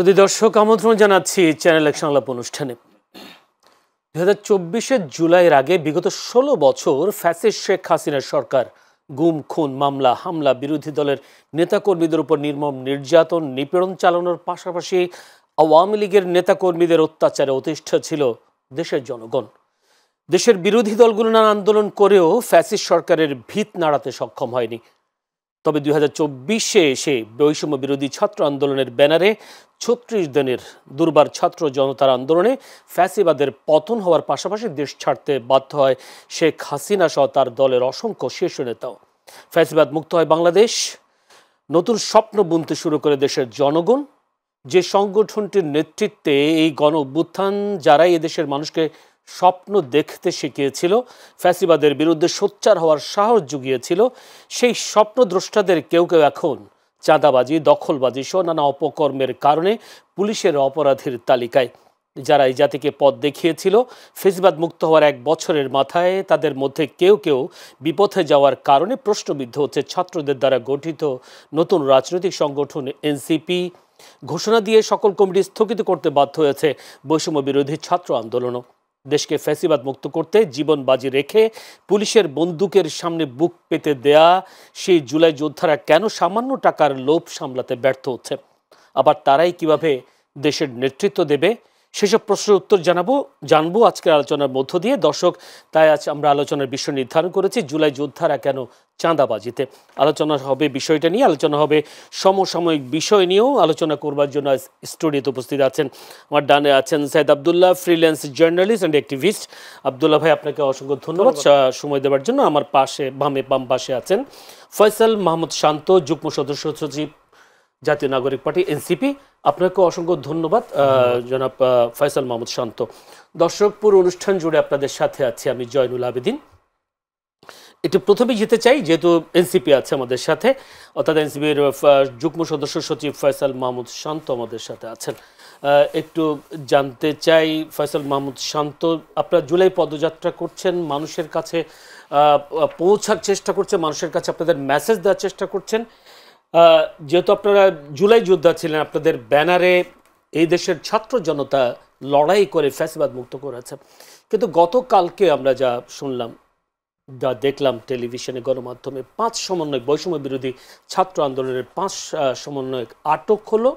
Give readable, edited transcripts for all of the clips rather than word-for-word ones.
শুধু দর্শক আমন্ত্রণ জানাচ্ছি চ্যানেল এক সংলাপ অনুষ্ঠানে। 2024 জুলাইয়ের আগে বিগত 16 বছর ফ্যাসিস্ট শেখ হাসিনার সরকার গুম, খুন, মামলা, হামলা, বিরোধী দলের নেতাকর্মীদের উপর নির্মম নির্যাতন, নিপীড়ন চালানোর পাশাপাশি আওয়ামী লীগের নেতাকর্মীদের অত্যাচারে অতিষ্ঠ ছিল দেশের জনগণ। দেশের বিরোধী দলগুলো নানা আন্দোলন করেও ফ্যাসিস্ট সরকারের ভিত নাড়াতে সক্ষম হয়নি। তবে 2024-এ এসে বৈষম্য বিরোধী ছাত্র আন্দোলনের ব্যানারে 36 দিনের দুর্বার ছাত্র জনতার আন্দোলনে ফ্যাসিবাদের পতন হওয়ার পাশাপাশি দেশ ছাড়তে বাধ্য হয় শেখ হাসিনা সহ তার দলের অসংখ্য শীর্ষ নেতাও। ফ্যাসিবাদ মুক্ত হয় বাংলাদেশ, নতুন স্বপ্ন বুনতে শুরু করে দেশের জনগণ। যে সংগঠনটির নেতৃত্বে এই গণ অভ্যুত্থান, যারাই এদেশের মানুষকে স্বপ্ন দেখতে শিখিয়েছিল, ফ্যাসিবাদের বিরুদ্ধে সোচ্চার হওয়ার সাহস জুগিয়েছিল, সেই স্বপ্নদ্রষ্টাদের কেউ কেউ এখন চাঁদাবাজি, দখলবাজি সহ নানা অপকর্মের কারণে পুলিশের অপরাধীর তালিকায়। যারা এই জাতিকে পথ দেখিয়েছিল, ফ্যাসিবাদ মুক্ত হওয়ার 1 বছরের মাথায় তাদের মধ্যে কেউ কেউ বিপথে যাওয়ার কারণে প্রশ্নবিদ্ধ হচ্ছে ছাত্রদের দ্বারা গঠিত নতুন রাজনৈতিক সংগঠন এনসিপি। ঘোষণা দিয়ে সকল কমিটি স্থগিত করতে বাধ্য হয়েছে বৈষম্য বিরোধী ছাত্র আন্দোলনও। দেশকে ফ্যাসিবাদ মুক্ত করতে জীবন বাজি রেখে পুলিশের বন্দুকের সামনে বুক পেতে দেয়া সেই জুলাই যোদ্ধারা কেন সামান্য টাকার লোভ সামলাতে ব্যর্থ হচ্ছে? আবার তারাই কিভাবে দেশের নেতৃত্ব দেবে? সেসব প্রশ্নের উত্তর জানবো আজকের আলোচনার মধ্য দিয়ে। দর্শক, তাই আজ আমরা আলোচনার বিষয় নির্ধারণ করেছি জুলাই যোদ্ধারা কেন চাঁদাবাজিতে। আলোচনা হবে বিষয়টা নিয়ে, আলোচনা হবে সমসাময়িক বিষয় নিয়েও। আলোচনা করবার জন্য স্টুডিওতে উপস্থিত আছেন, আমার ডানে আছেন Sayeed Abdullah, freelance journalist and activist. Abdullah ভাই, আপনাকে অসংখ্য ধন্যবাদ সময় দেওয়ার জন্য। আমার পাশে বাম পাশে আছেন ফয়সাল মাহমুদ শান্ত, যুগ্ম সদস্য সচিব, জাতীয় নাগরিক পার্টি এনসিপি। আপনাকে অসংখ্য ধন্যবাদ জনাব ফয়সাল মাহমুদ শান্ত। দর্শক, পুরো অনুষ্ঠান জুড়ে আপনাদের সাথে আছি আমি জয়নুল আবেদিন। একটু প্রথমেই যেতে চাই, যেহেতু এনসিপি আছে আমাদের সাথে, অর্থাৎ এনসিপির যুগ্ম সদস্য সচিব ফয়সাল মাহমুদ শান্ত আমাদের সাথে আছেন। একটু জানতে চাই ফয়সাল মাহমুদ শান্ত, আপনারা জুলাই পদযাত্রা করছেন, মানুষের কাছে পৌঁছার চেষ্টা করছেন, মানুষের কাছে আপনাদের মেসেজ দেওয়ার চেষ্টা করছেন। যেহেতু আপনারা জুলাই যোদ্ধা ছিলেন, আপনাদের ব্যানারে এই দেশের ছাত্র জনতা লড়াই করে ফ্যাসিবাদ মুক্ত করেছে, কিন্তু গতকালকে আমরা যা শুনলাম, যা দেখলাম টেলিভিশনে, গণমাধ্যমে, 5 সমন্বয়ক, বৈষম্য বিরোধী ছাত্র আন্দোলনের 5 সমন্বয়ক আটক হলো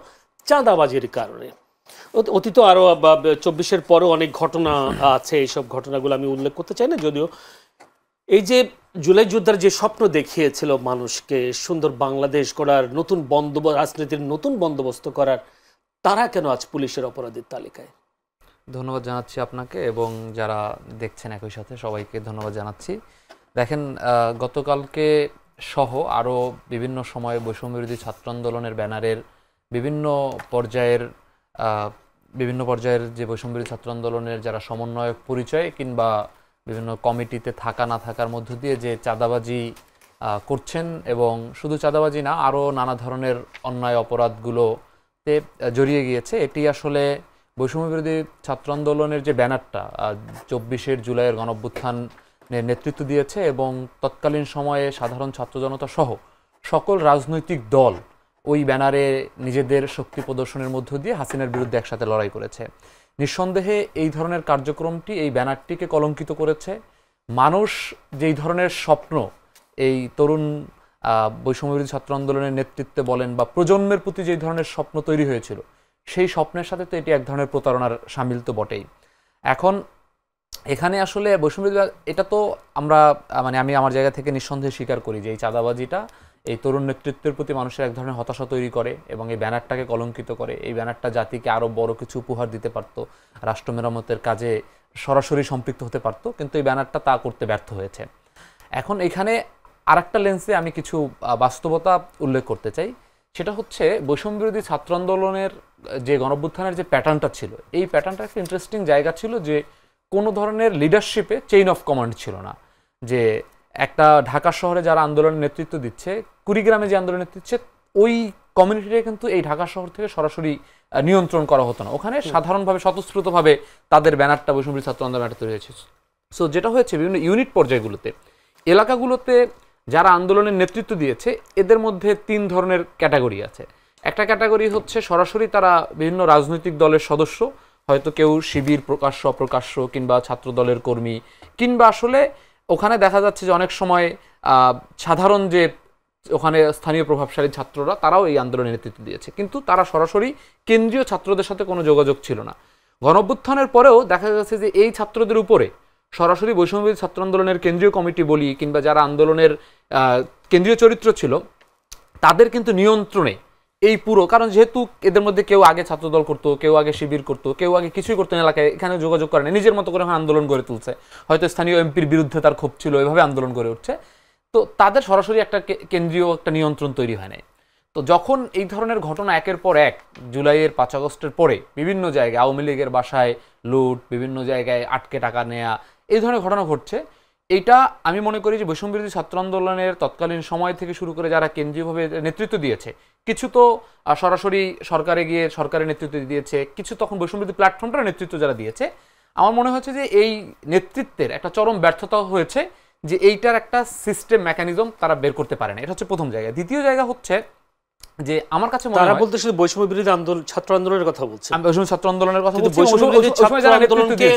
চাঁদাবাজির কারণে। অতীত আরও 24-এর পরেও অনেক ঘটনা আছে, এইসব ঘটনাগুলো আমি উল্লেখ করতে চাই না। যদিও এই যে জুলাই যোদ্ধার যে স্বপ্ন দেখিয়েছিল মানুষকে, সুন্দর বাংলাদেশ করার, নতুন রাজনীতির নতুন বন্দোবস্ত করার, তারা কেন আজ পুলিশের অপরাধীর তালিকায়? ধন্যবাদ জানাচ্ছি আপনাকে এবং যারা দেখছেন একই সাথে সবাইকে ধন্যবাদ জানাচ্ছি। দেখেন, গতকালকে সহ আরও বিভিন্ন সময়ে বৈষম্য বিরোধী ছাত্র আন্দোলনের ব্যানারের বিভিন্ন পর্যায়ের যে বৈষম্য বিরোধী ছাত্র আন্দোলনের যারা সমন্বয়ক পরিচয় কিংবা বিভিন্ন কমিটিতে থাকা না থাকার মধ্য দিয়ে যে চাঁদাবাজি করছেন, এবং শুধু চাঁদাবাজি না, আরও নানা ধরনের অন্যায় অপরাধগুলোতে জড়িয়ে গিয়েছে, এটি আসলে বৈষম্য বিরোধী ছাত্র আন্দোলনের যে ব্যানারটা 24 জুলাইয়ের গণঅভ্যুত্থানের নেতৃত্ব দিয়েছে, এবং তৎকালীন সময়ে সাধারণ ছাত্র জনতা সহ সকল রাজনৈতিক দল ওই ব্যানারে নিজেদের শক্তি প্রদর্শনের মধ্য দিয়ে হাসিনার বিরুদ্ধে একসাথে লড়াই করেছে। নিঃসন্দেহে এই ধরনের কার্যক্রমটি এই ব্যানারটিকে কলঙ্কিত করেছে। মানুষ যেই ধরনের স্বপ্ন এই তরুণ বৈষম্যবিরোধী ছাত্র আন্দোলনের নেতৃত্বে বলেন বা প্রজন্মের প্রতি যেই ধরনের স্বপ্ন তৈরি হয়েছিল, সেই স্বপ্নের সাথে তো এটি এক ধরনের প্রতারণার সামিল তো বটেই। এখন এখানে আসলে বৈষম্যবিরোধী, এটা তো আমরা আমি আমার জায়গা থেকে নিঃসন্দেহে স্বীকার করি যে এই চাঁদাবাজিটা এই তরুণ নেতৃত্বের প্রতি মানুষের এক ধরনের হতাশা তৈরি করে এবং এই ব্যানারটাকে কলঙ্কিত করে। এই ব্যানারটা জাতিকে আরও বড় কিছু উপহার দিতে পারতো, রাষ্ট্র মেরামতের কাজে সরাসরি সম্পৃক্ত হতে পারতো, কিন্তু এই ব্যানারটা তা করতে ব্যর্থ হয়েছে। এখন এখানে আরেকটা লেন্সে আমি কিছু বাস্তবতা উল্লেখ করতে চাই, সেটা হচ্ছে বৈষম্য বিরোধী ছাত্র আন্দোলনের যে গণঅভ্যুত্থানের যে প্যাটার্নটা ছিল, এই প্যাটার্নটা একটা ইন্টারেস্টিং জায়গা ছিল যে কোনো ধরনের লিডারশিপে চেইন অফ কমান্ড ছিল না। যে একটা ঢাকা শহরে যারা আন্দোলনের নেতৃত্ব দিচ্ছে, কুড়িগ্রামে যে আন্দোলনের নেতৃত্ব দিচ্ছে, ওই কমিউনিটিটা কিন্তু এই ঢাকা শহর থেকে সরাসরি নিয়ন্ত্রণ করা হতো না। ওখানে সাধারণভাবে স্বতঃস্ফূর্তভাবে তাদের ব্যানারটা বৈষম্য বিরোধী ছাত্র আন্দোলনটা তৈরি হয়েছে। সো যেটা হয়েছে, বিভিন্ন ইউনিট পর্যায়গুলোতে, এলাকাগুলোতে যারা আন্দোলনের নেতৃত্ব দিয়েছে, এদের মধ্যে 3 ধরনের ক্যাটাগরি আছে। একটা ক্যাটাগরি হচ্ছে সরাসরি তারা বিভিন্ন রাজনৈতিক দলের সদস্য, হয়তো কেউ শিবির প্রকাশ্য অপ্রকাশ্য, কিংবা ছাত্র দলের কর্মী, কিংবা আসলে ওখানে দেখা যাচ্ছে যে অনেক সময় সাধারণ যে ওখানে স্থানীয় প্রভাবশালী ছাত্ররা তারাও এই আন্দোলনে নেতৃত্ব দিয়েছে, কিন্তু তারা সরাসরি কেন্দ্রীয় ছাত্রদের সাথে কোনো যোগাযোগ ছিল না। গণঅভ্যুত্থানের পরেও দেখা যাচ্ছে যে এই ছাত্রদের উপরে সরাসরি বৈষম্যবিরোধী ছাত্র আন্দোলনের কেন্দ্রীয় কমিটি বলি, কিংবা যারা আন্দোলনের কেন্দ্রীয় চরিত্র ছিল, তাদের কিন্তু নিয়ন্ত্রণে এই পুরো, কারণ যেহেতু এদের মধ্যে কেউ আগে ছাত্রদল করতো, কেউ আগে শিবির করতো, কেউ আগে কিছুই করতো না এলাকায়, এখানে যোগাযোগ করে না, নিজের মতো করে আন্দোলন গড়ে তুলছে, হয়তো স্থানীয় এমপির বিরুদ্ধে তার ক্ষোভ ছিল, এভাবে আন্দোলন গড়ে উঠছে। তো তাদের সরাসরি একটা কেন্দ্রীয় একটা নিয়ন্ত্রণ তৈরি হয় নাই। তো যখন এই ধরনের ঘটনা একের পর এক জুলাইয়ের 5 আগস্টের পরে বিভিন্ন জায়গায় আওয়ামী লীগের বাসায় লুট, বিভিন্ন জায়গায় আটকে টাকা নেয়া, এই ধরনের ঘটনা ঘটছে, এইটা আমি মনে করি যে বৈষম্যবিরোধী ছাত্র আন্দোলনের তৎকালীন সময় থেকে শুরু করে যারা কেন্দ্রীয়ভাবে নেতৃত্ব দিয়েছে, কিছু তো সরাসরি সরকারে গিয়ে সরকারের নেতৃত্ব দিয়েছে, কিছু তখন বৈষম্যবিরোধী প্ল্যাটফর্মটার নেতৃত্ব যারা দিয়েছে, আমার মনে হচ্ছে যে এই নেতৃত্বের একটা চরম ব্যর্থতা হয়েছে, যে এইটার একটা সিস্টেম মেকানিজম তারা বের করতে পারে না। এটা হচ্ছে প্রথম জায়গা। দ্বিতীয় জায়গা হচ্ছে যে আমার কাছে মনে হয় তারা বলতে শুধু বৈষম্য বিরোধী ছাত্র আন্দোলনের কথা বলছে, আমি বৈষম্য ছাত্র আন্দোলনের কথা বলছি, বৈষম্য বিরোধী ছাত্র আন্দোলনকে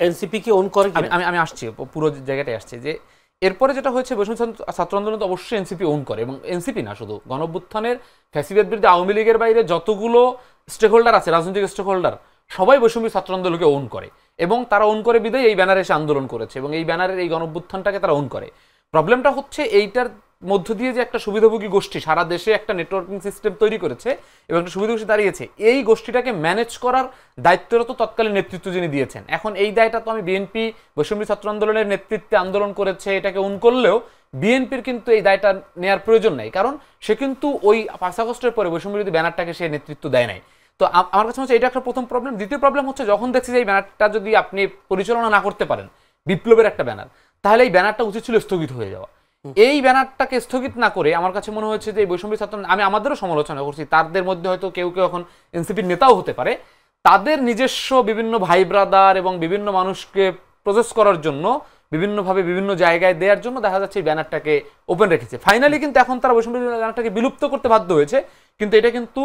এনসিপি কি ওন করে কিনা আমি আসছি, পুরো জায়গাটায় আসছে। যে এরপরে যেটা হয়েছে, বৈষম্য ছাত্র আন্দোলন তো অবশ্যই এনসিপি ওন করে, এবং এনসিপি না শুধু, গণঅভ্যুত্থানের ফ্যাসিবাদ বিরোধী আওয়ামী লীগের বাইরে যতগুলো স্টেক হোল্ডার আছে, রাজনৈতিক স্টেক হোল্ডার, সবাই বৈষম্য ছাত্র আন্দোলনকে ওন করে, এবং তারা ওন করে বিদায় এই ব্যানারে এসে আন্দোলন করেছে, এবং এই ব্যানারের এই গণঅভ্যুত্থানটাকে তারা ওন করে। প্রবলেমটা হচ্ছে এইটার মধ্য দিয়ে যে একটা সুবিধাভোগী গোষ্ঠী সারা দেশে একটা নেটওয়ার্কিং সিস্টেম তৈরি করেছে এবং একটা সুবিধাভোগী দাঁড়িয়েছে, এই গোষ্ঠীটাকে ম্যানেজ করার দায়িত্বরত তৎকালীন নেতৃত্ব যিনি দিয়েছেন। এখন এই দায়টা তো আমি বিএনপি বৈষম্য ছাত্র আন্দোলনের নেতৃত্বে আন্দোলন করেছে এটাকে উন করলেও বিএনপির কিন্তু এই দায়টা নেওয়ার প্রয়োজন নাই, কারণ সে কিন্তু ওই 5 আগস্টের পরে বৈষম্যবিরোধী ব্যানারটাকে সে নেতৃত্ব দেয় নাই। তো আমার কাছে হচ্ছে এটা একটা প্রথম প্রবলেম। দ্বিতীয় প্রবলেম হচ্ছে, যখন দেখছি যে এই ব্যানারটা যদি আপনি পরিচালনা না করতে পারেন, বিপ্লবের একটা ব্যানার, তাহলে এই ব্যানারটা উচিত ছিল স্থগিত হয়ে যাওয়া। এই ব্যানারটাকে স্থগিত না করে আমার কাছে মনে হচ্ছে যে এই বৈষম্য ছাত্র, আমি আমাদেরও সমালোচনা করছি, তাদের মধ্যে হয়তো কেউ কেউ এখন এনসিপির নেতাও হতে পারে, তাদের নিজস্ব বিভিন্ন ভাই ব্রাদার এবং বিভিন্ন মানুষকে প্রসেস করার জন্য বিভিন্নভাবে বিভিন্ন জায়গায় দেওয়ার জন্য দেখা যাচ্ছে এই ব্যানারটাকে ওপেন রেখেছে। ফাইনালি কিন্তু এখন তারা বৈষম্য ব্যানারটাকে বিলুপ্ত করতে বাধ্য হয়েছে, কিন্তু এটা কিন্তু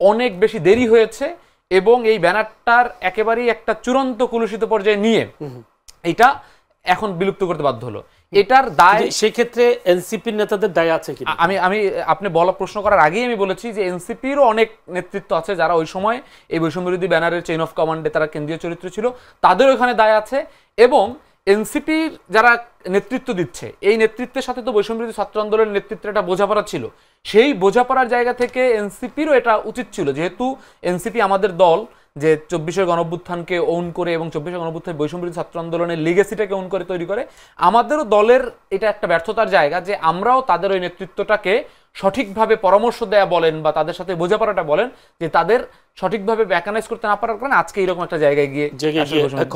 অনেক বেশি দেরি হয়েছে, এবং এই ব্যানারটার একেবারেই একটা চূড়ান্ত কলুষিত পর্যায়ে নিয়ে এটা এখন বিলুপ্ত করতে বাধ্য হলো। এটার দায় সেক্ষেত্রে এনসিপির নেতাদের দায় আছে কি? আমি আপনি বলা প্রশ্ন করার আগেই আমি বলেছি যে এনসিপিরও অনেক নেতৃত্ব আছে যারা ওই সময় এই বৈষম্যবিরোধী ব্যানারের চেইন অফ কমান্ডে তারা কেন্দ্রীয় চরিত্র ছিল, তাদেরও এখানে দায় আছে। এবং এনসিপির যারা নেতৃত্ব দিচ্ছে, এই নেতৃত্বের সাথে তো বৈষম্যবিরোধী ছাত্র আন্দোলনের নেতৃত্বের একটা বোঝাপড়া ছিল, সেই বোঝাপড়ার জায়গা থেকে এনসিপিরও এটা উচিত ছিল, যেহেতু এনসিপি আমাদের দল যে 24 গণঅভ্যুত্থানকে ওন করে এবং 24 গণঅভ্যুত্থান বৈষম্যবিরোধী ছাত্র আন্দোলনের লিগেসিটাকে ওন করে তৈরি করে, আমাদেরও দলের এটা একটা ব্যর্থতার জায়গা যে আমরাও তাদের ওই নেতৃত্বটাকে সঠিকভাবে পরামর্শ দেয়া বলেন বা তাদের সাথে বোঝাপড়াটা বলেন যে তাদের সঠিকভাবে ব্যাকানাইজ করতে না পারার কারণে আজকে এরকম একটা জায়গায় গিয়ে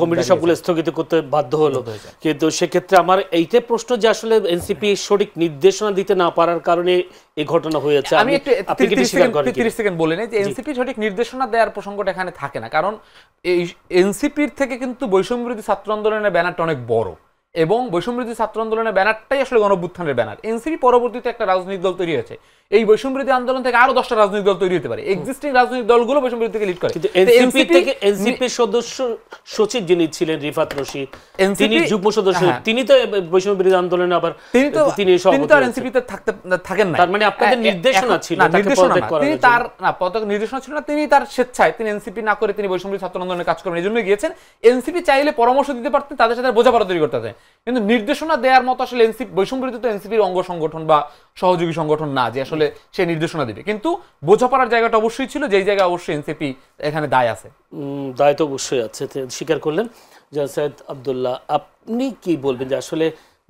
কমিটি সবগুলো স্থগিত করতে বাধ্য হলো। কিন্তু সেক্ষেত্রে আমার এইটাই প্রশ্ন যে আসলে এনসিপি সঠিক নির্দেশনা দিতে না পারার কারণে এই ঘটনা হয়েছে। আমি একটু 30 সেকেন্ড বলে নেই যে এনসিপি সঠিক নির্দেশনা দেওয়ার প্রসঙ্গটা এখানে থাকে না, কারণ এই এনসিপির থেকে কিন্তু বৈষম্যবিরোধী ছাত্র আন্দোলনের ব্যানারটা অনেক বড়, এবং বৈষম্যবিরোধী ছাত্র আন্দোলনের ব্যানারটাই আসলে গণঅভ্যুত্থানের ব্যানার। এনসিপি পরবর্তীতে একটা রাজনৈতিক দল তৈরি হয়েছে, এই বৈষম্যবিরোধী আন্দোলন থেকে আরো 10টা রাজনৈতিক দল তৈরি হতে পারে, এক্সিস্টিং রাজনৈতিক দলগুলো বৈষম্যবিরোধী থেকে লিড করে। কিন্তু এনসিপির সদস্য সচিব যিনি ছিলেন রিফাত রশিদ, তিনি যুগ্ম সদস্য, তিনি তো বৈষম্যবিরোধী আন্দোলনে আবার তিনি তো এনসিপিতে থাকেন না, তার মানে আপনাদের নির্দেশনা ছিল না, তিনি তার না পদক নির্দেশনা ছিল না, তিনি তার স্বেচ্ছায় তিনি এনসিপি না করে তিনি বৈষম্যবিরোধী ছাত্র আন্দোলনের কাজ করেন, এই জন্য গিয়েছেন। এনসিপি চাইলে পরামর্শ দিতে পারতেন, তাদের সাথে বোঝাপড়া তৈরি করতে, কিন্তু নির্দেশনা দেওয়ার মতো আসলে এনসিপি বৈষম্যবিরোধী তো এনসিপির অঙ্গ সংগঠন বা সহযোগী সংগঠন না যে আসলে সে নির্দেশনা দিবে, কিন্তু বোঝাপড়ার জায়গাটা অবশ্যই ছিল, যেই জায়গায় অবশ্যই এনসিপি এখানে দায় আছে। দায় তো অবশ্যই আছে, স্বীকার করলেন সৈয়দ আব্দুল্লাহ। আপনি কি বলবেন যে আসলে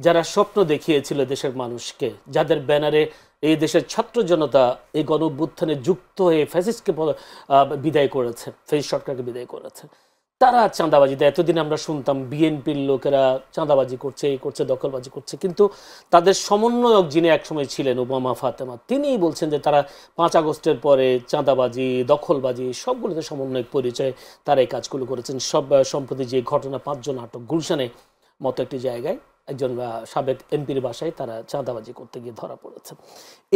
যারা স্বপ্ন দেখিয়েছিল দেশের মানুষকে, যাদের ব্যানারে এই দেশের ছাত্র জনতা এই গণঅভ্যুত্থানে যুক্ত হয়ে ফ্যাসিস্টকে বিদায় করেছে, ফ্যাসিস্ট সরকারকে বিদায় করেছে, তারা চাঁদাবাজি দেয়? এতদিন আমরা শুনতাম বিএনপির লোকেরা চাঁদাবাজি করছে, এই করছে, দখলবাজি করছে, কিন্তু তাদের সমন্বয়ক যিনি একসময় ছিলেন ওবামা ফাতেমা, তিনিই বলছেন যে তারা 5 আগস্টের পরে চাঁদাবাজি, দখলবাজি সবগুলোতে সমন্বয়ক পরিচয় তারা এই কাজগুলো করেছেন। সম্প্রতি যে ঘটনা 5 জন আটক গুলশানে মতো একটি জায়গায়, একজন সাবেক এমপির বাসায় তারা চাঁদাবাজি করতে গিয়ে ধরা পড়েছে।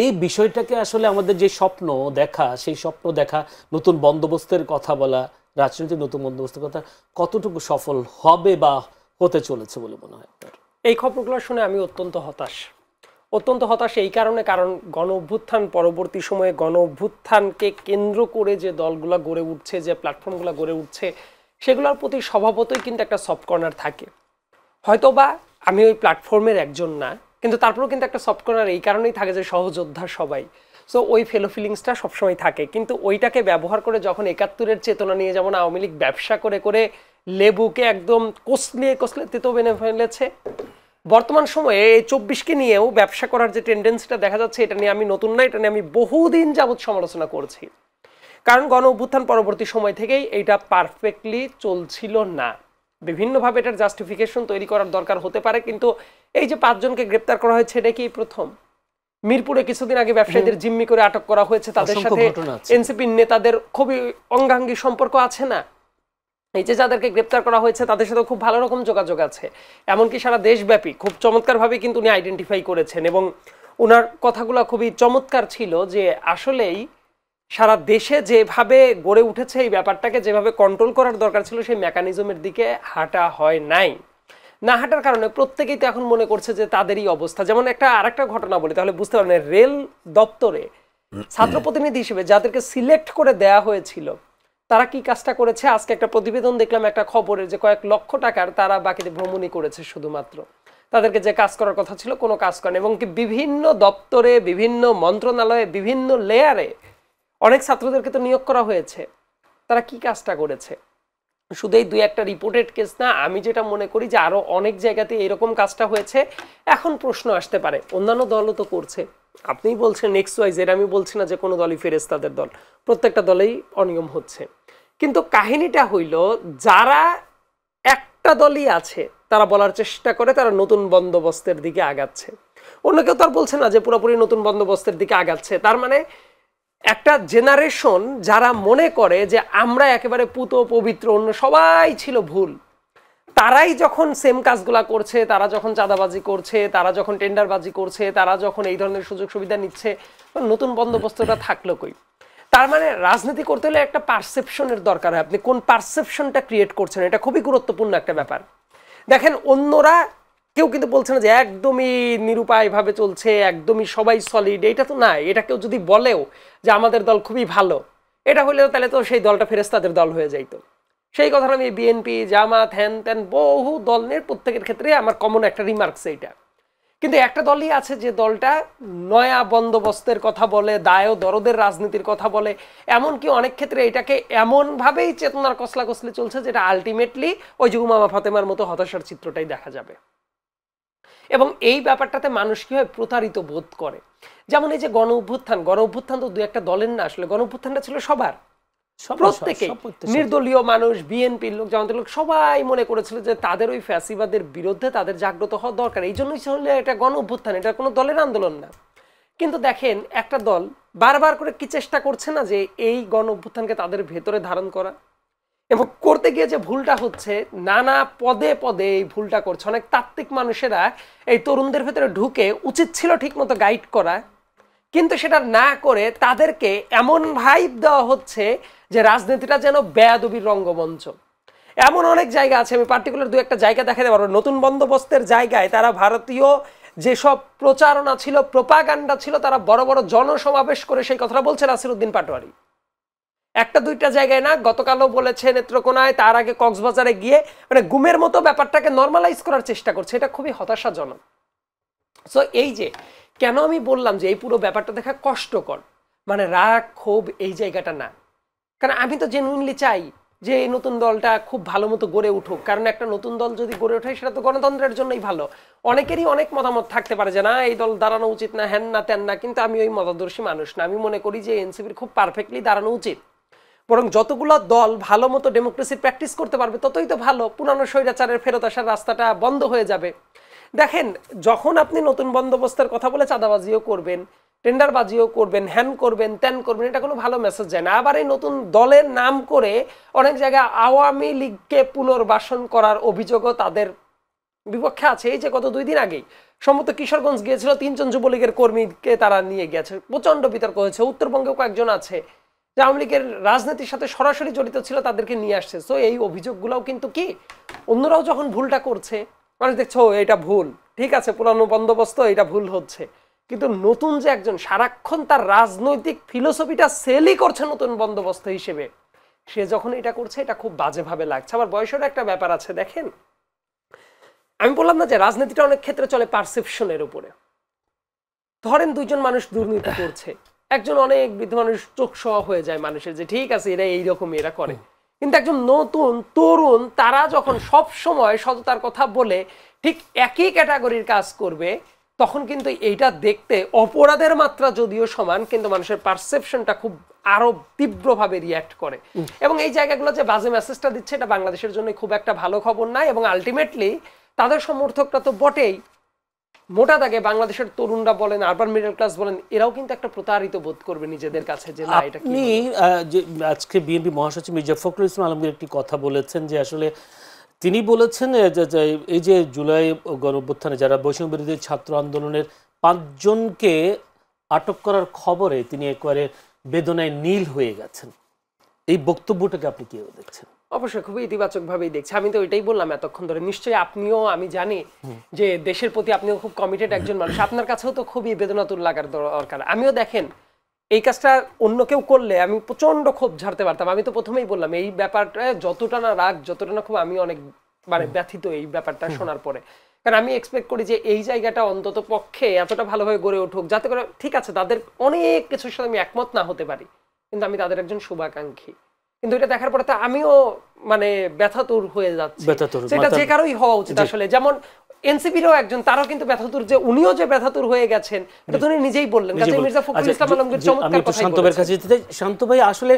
এই বিষয়টাকে আসলে আমাদের যে স্বপ্ন দেখা, সেই স্বপ্ন দেখা, নতুন বন্দোবস্তের কথা বলা, রাজনীতির নতুন বন্দোবস্তের কথা কতটুকু সফল হবে বা হতে চলেছে বলে মনে হয় আপনার? এই খবরগুলো শুনে আমি অত্যন্ত হতাশ এই কারণে, কারণ গণ অভ্যুত্থান পরবর্তী সময়ে গণ অভ্যুত্থানকে কেন্দ্র করে যে দলগুলো গড়ে উঠছে, যে প্ল্যাটফর্মগুলো গড়ে উঠছে, সেগুলোর প্রতি স্বভাবতই কিন্তু একটা সফট কর্নার থাকে। হয়তোবা আমি ওই প্ল্যাটফর্মের একজন না, কিন্তু তারপরেও কিন্তু একটা সফট কর্নার এই কারণেই থাকে যে সহযোদ্ধা সবাই, সো ওই ফেলো ফিলিংসটা সবসময় থাকে। কিন্তু ওইটাকে ব্যবহার করে যখন ৭১-এর চেতনা নিয়ে যেমন আওয়ামী লীগ ব্যবসা করে করে লেবুকে একদম কষলিয়ে তেতো বেনে ফেলেছে, বর্তমান সময়ে এই ২৪কে নিয়েও ব্যবসা করার যে টেন্ডেন্সিটা দেখা যাচ্ছে, এটা নিয়ে আমি নতুন না, এটা নিয়ে আমি বহুদিন যাবৎ সমালোচনা করছি। কারণ গণ অভ্যুত্থান পরবর্তী সময় থেকেই এইটা পারফেক্টলি চলছিল না। বিভিন্নভাবে এটার জাস্টিফিকেশন তৈরি করার দরকার হতে পারে, কিন্তু এই যে ৫ জনকে গ্রেপ্তার করা হয়েছে, এটা কি প্রথম? মিরপুরে কিছুদিন আগে ব্যবসায়ীদের জিম্মি করে আটক করা হয়েছে, তাদের সাথে এনসিপির নেতাদের খুবই অঙ্গাঙ্গী সম্পর্ক আছে না? এই যে যাদেরকে গ্রেপ্তার করা হয়েছে তাদের সাথে খুব ভালো রকম যোগাযোগ আছে, এমনকি সারা দেশব্যাপী খুব চমৎকারভাবে কিন্তু উনি আইডেন্টিফাই করেছেন, এবং ওনার কথাগুলো খুবই চমৎকার ছিল যে আসলেই সারা দেশে যেভাবে গড়ে উঠেছে এই ব্যাপারটাকে যেভাবে কন্ট্রোল করার দরকার ছিল, সেই মেকানিজমের দিকে হাঁটা হয় নাই। না হাঁটার কারণে প্রত্যেকেই তো এখন মনে করছে যে তাদেরই অবস্থা। যেমন আরেকটা ঘটনা বলি তাহলে বুঝতে পারবেন, রেল দপ্তরে ছাত্র প্রতিনিধি হিসেবে যাদেরকে সিলেক্ট করে দেয়া হয়েছিল, তারা কি কাজটা করেছে? আজকে একটা প্রতিবেদন দেখলাম, একটা খবরের, যে কয়েক লক্ষ টাকার তারা বাকিতে ভ্রমণই করেছে শুধুমাত্র। তাদেরকে যে কাজ করার কথা ছিল কোনো কাজ করেন, এবং কি বিভিন্ন দপ্তরে, বিভিন্ন মন্ত্রণালয়ে, বিভিন্ন লেয়ারে অনেক ছাত্রদেরকে তো নিয়োগ করা হয়েছে, তারা কি কাজটা করেছে? শুধু এই ২-১টা রিপোর্টেড কেস না, আমি যেটা মনে করি যে আরো অনেক জায়গাতে এরকম কাজটা হয়েছে। এখন প্রশ্ন আসতে পারে, অন্যান্য দলও তো করছে, আপনিই বলছেন এক্স ওয়াই জেড, আমি বলছি না যে কোনো দলই ফেরেশতাদের দল, প্রত্যেকটা দলেই অনিয়ম হচ্ছে। কিন্তু কাহিনীটা হইল, যারা একটা দলই আছে তারা বলার চেষ্টা করে তারা নতুন বন্দোবস্তের দিকে আগাচ্ছে, অন্য কেউ তো আর বলছে না যে পুরোপুরি নতুন বন্দোবস্তের দিকে আগাচ্ছে। তার মানে একটা জেনারেশন যারা মনে করে যে আমরা একেবারে পুত পবিত্র, অন্য সবাই ছিল ভুল, তারাই যখন সেম কাজগুলা করছে, তারা যখন চাঁদাবাজি করছে, তারা যখন টেন্ডারবাজি করছে, তারা যখন এই ধরনের সুযোগ সুবিধা নিচ্ছে, নতুন বন্দোবস্তটা থাকলো কই? তার মানে রাজনীতি করতে হলে একটা পারসেপশনের দরকার হয়, আপনি কোন পারসেপশনটা ক্রিয়েট করছেন, এটা খুবই গুরুত্বপূর্ণ একটা ব্যাপার। দেখেন, অন্যরা কেউ কিন্তু বলছে না যে একদমই নিরুপায়ভাবে চলছে, একদমই সবাই সলিড, এটা তো নাই। এটা কেউ যদি বলেও যে আমাদের দল খুবই ভালো, এটা হলেও তাহলে তো সেই দলটা ফেরেশতাদের দল হয়ে যাইতো। সেই কথাটা আমি বিএনপি, জামাত, হ্যান ত্যান বহু দলের প্রত্যেকের ক্ষেত্রে আমার কমন একটা রিমার্কস এইটা। কিন্তু একটা দলই আছে যে দলটা নয়া বন্দোবস্তের কথা বলে, দায় দরদের রাজনীতির কথা বলে, এমনকি অনেক ক্ষেত্রে এটাকে এমনভাবেই চেতনার কসলাকসলি চলছে যেটা আলটিমেটলি ওই যে উমামা ফাতেমার মতো হতাশার চিত্রটাই দেখা যাবে। এবং এই ব্যাপারটাতে মানুষ কি হয়, প্রতারিত বোধ করে। যেমন এই যে গণ অভ্যুত্থান তো ২-১টা দলের না, আসলে গণ অভ্যুত্থানটা ছিল সবার, প্রত্যেকে, নির্দলীয় মানুষ, বিএনপির লোক, জামাতের লোক, সবাই মনে করেছিল যে তাদের ওই ফ্যাসিবাদের বিরুদ্ধে তাদের জাগ্রত হওয়া দরকার, এই জন্যই ছিল এটা গণ অভ্যুত্থান, এটা কোনো দলের আন্দোলন না। কিন্তু দেখেন, একটা দল বারবার করে কি চেষ্টা করছে না যে এই গণ অভ্যুত্থানকে তাদের ভেতরে ধারণ করা, এবং করতে গিয়ে যে ভুলটা হচ্ছে, নানা পদে পদে এই ভুলটা করছে। অনেক তাত্ত্বিক মানুষেরা এই তরুণদের ভেতরে ঢুকে উচিত ছিল ঠিক মতো গাইড করা, কিন্তু সেটা না করে তাদেরকে এমন ভাইব দেওয়া হচ্ছে যে রাজনীতিটা যেন বেয়াদবির রঙ্গমঞ্চ। এমন অনেক জায়গা আছে, আমি পার্টিকুলার ২-১টা জায়গা দেখাতে পারবো। নতুন বন্দোবস্তের জায়গায় তারা ভারতীয় যেসব প্রচারণা ছিল, প্রোপাগান্ডা ছিল, তারা বড় বড় জনসমাবেশ করে সেই কথাটা বলছে নাসিরউদ্দিন পাটোয়ারি। ১-২টা জায়গায় না, গতকালও বলেছে নেত্রকোনায়, তার আগে কক্সবাজারে গিয়ে, মানে গুমের মতো ব্যাপারটাকে নর্মালাইজ করার চেষ্টা করছে। এটা খুবই হতাশাজনক। সো এই যে কেন আমি বললাম যে এই পুরো ব্যাপারটা দেখা কষ্টকর, মানে রাগ ক্ষোভ এই জায়গাটা না, কারণ আমি তো জেনুইনলি চাই যে এই নতুন দলটা খুব ভালো মতো গড়ে উঠুক। কারণ একটা নতুন দল যদি গড়ে ওঠে সেটা তো গণতন্ত্রের জন্যই ভালো। অনেকেরই অনেক মতামত থাকতে পারে যে না, এই দল দাঁড়ানো উচিত না, হ্যান না ত্যান না, কিন্তু আমি ওই মতাদর্শী মানুষ না। আমি মনে করি যে এনসিপির খুব পারফেক্টলি দাঁড়ানো উচিত, বরং যতগুলো দল ভালো মতো ডেমোক্রেসির প্র্যাকটিস করতে পারবে ততই তো ভালো, পুরানো স্বৈরাচারের ফেরত আসার রাস্তাটা বন্ধ হয়ে যাবে। দেখেন, যখন আপনি নতুন বন্দোবস্তের কথা বলে চাঁদাবাজিও করবেন, টেন্ডারবাজিও করবেন, হ্যান করবেন, ত্যান করবেন, এটা কোনো ভালো মেসেজ যায় না। আবার এই নতুন দলের নাম করে অনেক জায়গায় আওয়ামী লীগকে পুনর্বাসন করার অভিযোগও তাদের বিপক্ষে আছে। এই যে গত 2 দিন আগেই সম্ভবত কিশোরগঞ্জ গিয়েছিল, 3 জন যুবলীগের কর্মীকে তারা নিয়ে গেছে, প্রচন্ড বিতর্ক হয়েছে। উত্তরবঙ্গেও কয়েকজন আছে যে আওয়ামী লীগের রাজনীতির সাথে সরাসরি জড়িত ছিল, তাদেরকে নিয়ে আসছে। সো এই অভিযোগগুলোও কিন্তু কি অন্যরাও যখন ভুলটা করছে মানুষ দেখছো এটা ভুল, ঠিক আছে, পুরানো বন্দোবস্ত এটা ভুল হচ্ছে, কিন্তু নতুন যে একজন সারাক্ষণ তার রাজনৈতিক ফিলোসফিটা সেলই করছে নতুন বন্দোবস্ত হিসেবে, সে যখন এটা করছে এটা খুব বাজেভাবে লাগছে। আবার বয়সের একটা ব্যাপার আছে। দেখেন, আমি বললাম না যে রাজনীতিটা অনেক ক্ষেত্রে চলে পারসেপশনের উপরে। ধরেন 2 জন মানুষ দুর্নীতি করছে, একজন অনেক বৃদ্ধ মানুষ চোখ সওয়া হয়ে যায় মানুষের যে ঠিক আছে এরা এইরকম এরা করে, কিন্তু একজন নতুন তরুণ তারা যখন সব সময় সততার কথা বলে ঠিক একই ক্যাটাগরির কাজ করবে, তখন কিন্তু এইটা দেখতে অপরাধের মাত্রা যদিও সমান, কিন্তু মানুষের পারসেপশনটা খুব আরো তীব্রভাবে রিয়্যাক্ট করে। এবং এই জায়গাগুলো যে বাজে মেসেজটা দিচ্ছে এটা বাংলাদেশের জন্য খুব একটা ভালো খবর নাই। এবং আলটিমেটলি তাদের সমর্থকরা তো বটেই, মোটা দাগে বাংলাদেশের তরুণরা বলেন, আরবান মিডল ক্লাস বলেন, এরাও কিন্তু একটা প্রতারিত বোধ করবে নিজেদের কাছে যে না এটা কি। আপনি যে আজকে বিএনপি মহাসচিব মির্জা ফখরুল ইসলাম আলমগীর একটি কথা বলেছেন যে আসলে তিনি বলেছেন যে এই যে জুলাই গণঅভ্যুত্থানে যারা বৈষম্য বিরোধী ছাত্র আন্দোলনের 5 জনকে আটক করার খবরে তিনি একেবারে বেদনায় নীল হয়ে গেছেন। এই বক্তব্যটাকে আপনি কিভাবে দেখছেন? অবশ্যই খুবই ইতিবাচক ভাবেই দেখছি। আমি তো এটাই বললাম এতক্ষণ ধরে, নিশ্চয়ই আপনিও, আমি জানি যে দেশের প্রতি আপনিও খুব কমিটেড একজন মানুষ, আপনার কাছেও তো খুবই বেদনাতুর লাগার দরকার। আমিও দেখেন এই কাজটা অন্য কেউ করলে আমি প্রচন্ড ক্ষোভ ঝাড়তে পারতাম। আমি তো প্রথমেই বললাম এই ব্যাপারটা যতটা না রাগ, যতটা না খুব, আমি অনেক মানে ব্যথিত এই ব্যাপারটা শোনার পরে। কারণ আমি এক্সপেক্ট করি যে এই জায়গাটা অন্তত পক্ষে এতটা ভালোভাবে গড়ে উঠুক, যাতে করে ঠিক আছে তাদের অনেক কিছুর সাথে আমি একমত না হতে পারি, কিন্তু আমি তাদের একজন শুভাকাঙ্ক্ষী। কিন্তু এটা দেখার পরে তো আমিও মানে ব্যথাতুর হয়ে যাচ্ছি। সেটা যে কারোই হওয়া উচিত আসলে। যেমন এনসিপিরও একজন, তারাও কিন্তু ব্যথাতুর, যে উনিও যে ব্যথাতুর হয়ে গেছেন এটা তো উনি নিজেই বললেন। কাজী মির্জা ফখরুল ইসলাম আলমগীর চমৎকার কথা বলেছেন। শান্ত ভাই, আসলে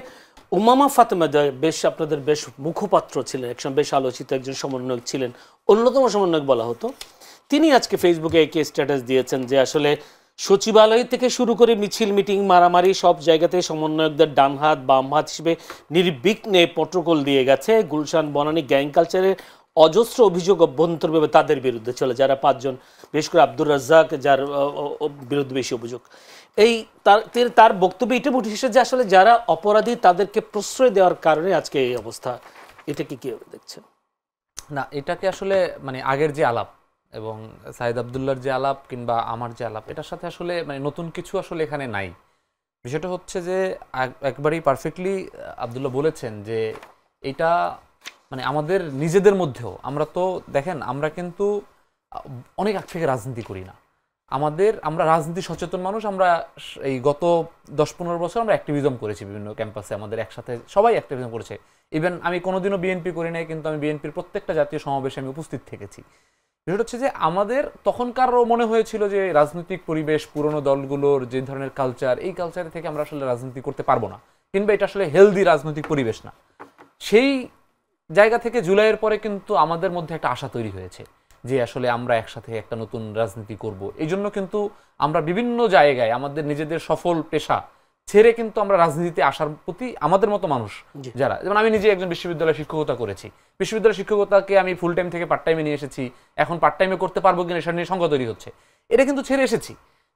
উমামা ফাতেমা বেশ আপনাদের বেশ মুখপাত্র ছিলেন, একসময় বেশ আলোচিত একজন সমন্বয়ক ছিলেন, অন্যতম সমন্বয়ক বলা হতো। তিনি আজকে ফেসবুকে একটি স্ট্যাটাস দিয়েছেন যে আসলে সচিবালয় থেকে শুরু করে মিছিল, মিটিং, মারামারি সব জায়গাতে সমন্বয়কদের ডান হাত বাম হাত হিসেবে নির্বিঘ্নে প্রটোকল দিয়ে গেছে। গুলশান বনানী গ্যাং কালচারের অজস্র অভিযোগ অভ্যন্তরভাবে তাদের বিরুদ্ধে চলে, যারা 5 জন, বিশেষ করে আব্দুর রাজ্জাক যার বিরুদ্ধে বেশি অভিযোগ। এই তার বক্তব্যে এটা উঠে এসেছে যে আসলে যারা অপরাধী তাদেরকে প্রশ্রয় দেওয়ার কারণে আজকে এই অবস্থা। এটা কি কিভাবে দেখছেন? না, এটাকে আসলে মানে আগের যে আলাপ এবং সাইদ আব্দুল্লাহর যে আলাপ কিংবা আমার যে আলাপ, এটার সাথে আসলে মানে নতুন কিছু আসলে এখানে নাই। বিষয়টা হচ্ছে যে একবারেই পারফেক্টলি আব্দুল্লাহ বলেছেন যে এটা মানে আমাদের নিজেদের মধ্যেও আমরা তো দেখেন, আমরা কিন্তু অনেক আগ থেকে রাজনীতি করি না। আমরা রাজনীতি সচেতন মানুষ। আমরা এই গত 10-15 বছর আমরা অ্যাক্টিভিজম করেছি বিভিন্ন ক্যাম্পাসে, আমাদের একসাথে সবাই অ্যাক্টিভিজম করেছে। ইভেন আমি কোনোদিনও বিএনপি করি নাই, কিন্তু আমি বিএনপির প্রত্যেকটা জাতীয় সমাবেশে আমি উপস্থিত থেকেছি। বিষয়টা হচ্ছে যে আমাদের তখনকারও মনে হয়েছিল যে রাজনৈতিক পরিবেশ, পুরনো দলগুলোর যে ধরনের কালচার, এই কালচার থেকে আমরা আসলে রাজনীতি করতে পারবো না, কিংবা এটা আসলে হেলদি রাজনৈতিক পরিবেশ না। সেই জায়গা থেকে জুলাইয়ের পরে কিন্তু আমাদের মধ্যে একটা আশা তৈরি হয়েছে যে আসলে আমরা একসাথে একটা নতুন রাজনীতি করব। এই জন্য কিন্তু আমরা বিভিন্ন জায়গায় আমাদের নিজেদের সফল পেশা ছেড়ে কিন্তু আমরা রাজনীতিতে আসার প্রতি আমাদের মতো মানুষ যারা, যেমন আমি নিজে একজন বিশ্ববিদ্যালয়ে শিক্ষকতা করেছি, বিশ্ববিদ্যালয় শিক্ষকতাকে আমি ফুল টাইম থেকে পার্ট টাইমে নিয়ে এসেছি, এখন পার্ট টাইমে করতে পারবো কিনা সেটা নিয়ে সংখ্যা তৈরি হচ্ছে, এটা কিন্তু ছেড়ে এসেছি।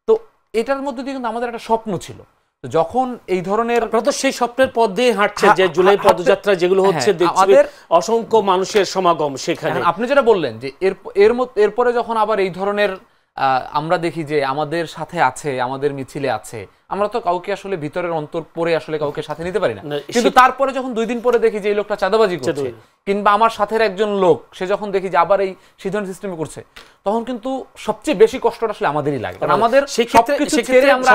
তো এটার মধ্যে দিয়ে কিন্তু আমাদের একটা স্বপ্ন ছিল। যখন এই ধরনের সেই স্বপ্নের পথ দিয়ে হাঁটছে, যে জুলাই পদযাত্রা যেগুলো হচ্ছে, আমাদের অসংখ্য মানুষের সমাগম সেখানে। আপনি যেটা বললেন যে এরপরে যখন আবার এই ধরনের আমরা দেখি যে আমাদের সাথে আছে, আমাদের মিছিলে আছে, আমরা তো কাউকে আসলে ভিতরের অন্তর পরে আসলে কাউকে সাথে নিতে পারি না, কিন্তু তারপরে যখন 2 দিন পরে দেখি যে এই লোকটা চাঁদাবাজি করছে, কিংবা আমার সাথের একজন লোক সে যখন দেখি যে আবার এই সিদ্ধান্ত সিস্টেমে করছে, তখন কিন্তু সবচেয়ে বেশি কষ্টটা আসলে আমাদেরই লাগে। কারণ আমাদের সবকিছু ছেড়ে আমরা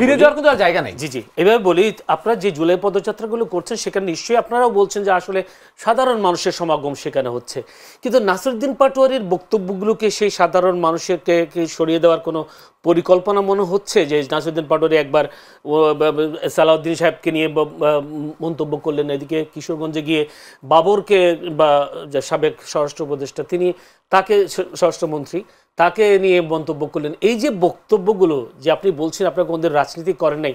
ফিরে যাওয়ার কিন্তু আর জায়গা নেই। জি জি, এভাবে বলি, আপনারা যে জুলাই পদযাত্রাগুলো করছেন সেখানে নিশ্চয়ই আপনারাও বলছেন যে আসলে সাধারণ মানুষের সমাগম সেখানে হচ্ছে, কিন্তু নাসিরউদ্দিন পাটোয়ারির বক্তব্যগুলোকে সেই সাধারণ মানুষকে সরিয়ে দেওয়ার কোনো পরিকল্পনা মনে হচ্ছে? যে নাসিরউদ্দিন পাটোয়ারি একবার সালাউদ্দিন সাহেবকে নিয়ে মন্তব্য করলেন, এদিকে কিশোরগঞ্জে গিয়ে বাবরকে বা সাবেক স্বরাষ্ট্র উপদেষ্টা তাকে স্বরাষ্ট্রমন্ত্রী তাকে নিয়ে মন্তব্য করলেন। এই যে বক্তব্যগুলো যে আপনি বলছেন আপনারা কোনদের রাজনীতি করেন নাই,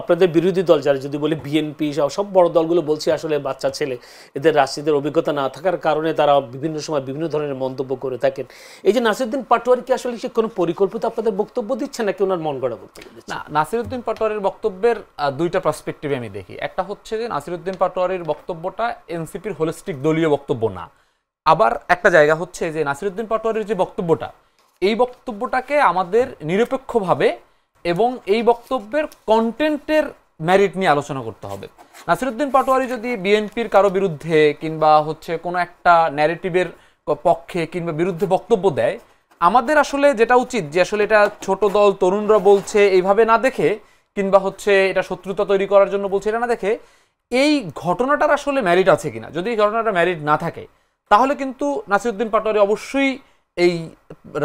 আপনাদের বিরোধী দল যারা, যদি বলি বিএনপি সব বড় দলগুলো বলছে আসলে বাচ্চা ছেলে, এদের রাজনীতির অভিজ্ঞতা না থাকার কারণে তারা বিভিন্ন সময় বিভিন্ন ধরনের মন্তব্য করে থাকেন। এই যে নাসিরউদ্দিন পাটোয়ারি কি আসলে সে কোনো পরিকল্পিত আপনাদের বক্তব্য দিচ্ছে নাকি ওনার মন গড়া বক্তব্য দিচ্ছে? না, নাসিরউদ্দিন পাটোয়ারির বক্তব্যের দুইটা পার্সপেক্টিভে আমি দেখি। একটা হচ্ছে যে নাসিরউদ্দিন পাটোয়ারির বক্তব্যটা এনসিপির হোলিস্টিক দলীয় বক্তব্য না। আবার একটা জায়গা হচ্ছে যে নাসিরউদ্দিন পাটোয়ারির যে বক্তব্যটা, এই বক্তব্যটাকে আমাদের নিরপেক্ষভাবে এবং এই বক্তব্যের কন্টেন্টের ম্যারিট নিয়ে আলোচনা করতে হবে। নাসিরউদ্দিন পাটোয়ারি যদি বিএনপির কারো বিরুদ্ধে কিংবা হচ্ছে কোনো একটা ন্যারেটিভের পক্ষে কিংবা বিরুদ্ধে বক্তব্য দেয়, আমাদের আসলে যেটা উচিত যে আসলে এটা ছোট দল তরুণরা বলছে এইভাবে না দেখে, কিংবা হচ্ছে এটা শত্রুতা তৈরি করার জন্য বলছে এটা না দেখে, এই ঘটনাটার আসলে ম্যারিট আছে কিনা। যদি এই ঘটনাটা ম্যারিট না থাকে তাহলে কিন্তু নাসিরউদ্দিন পাটোয়ারি অবশ্যই এই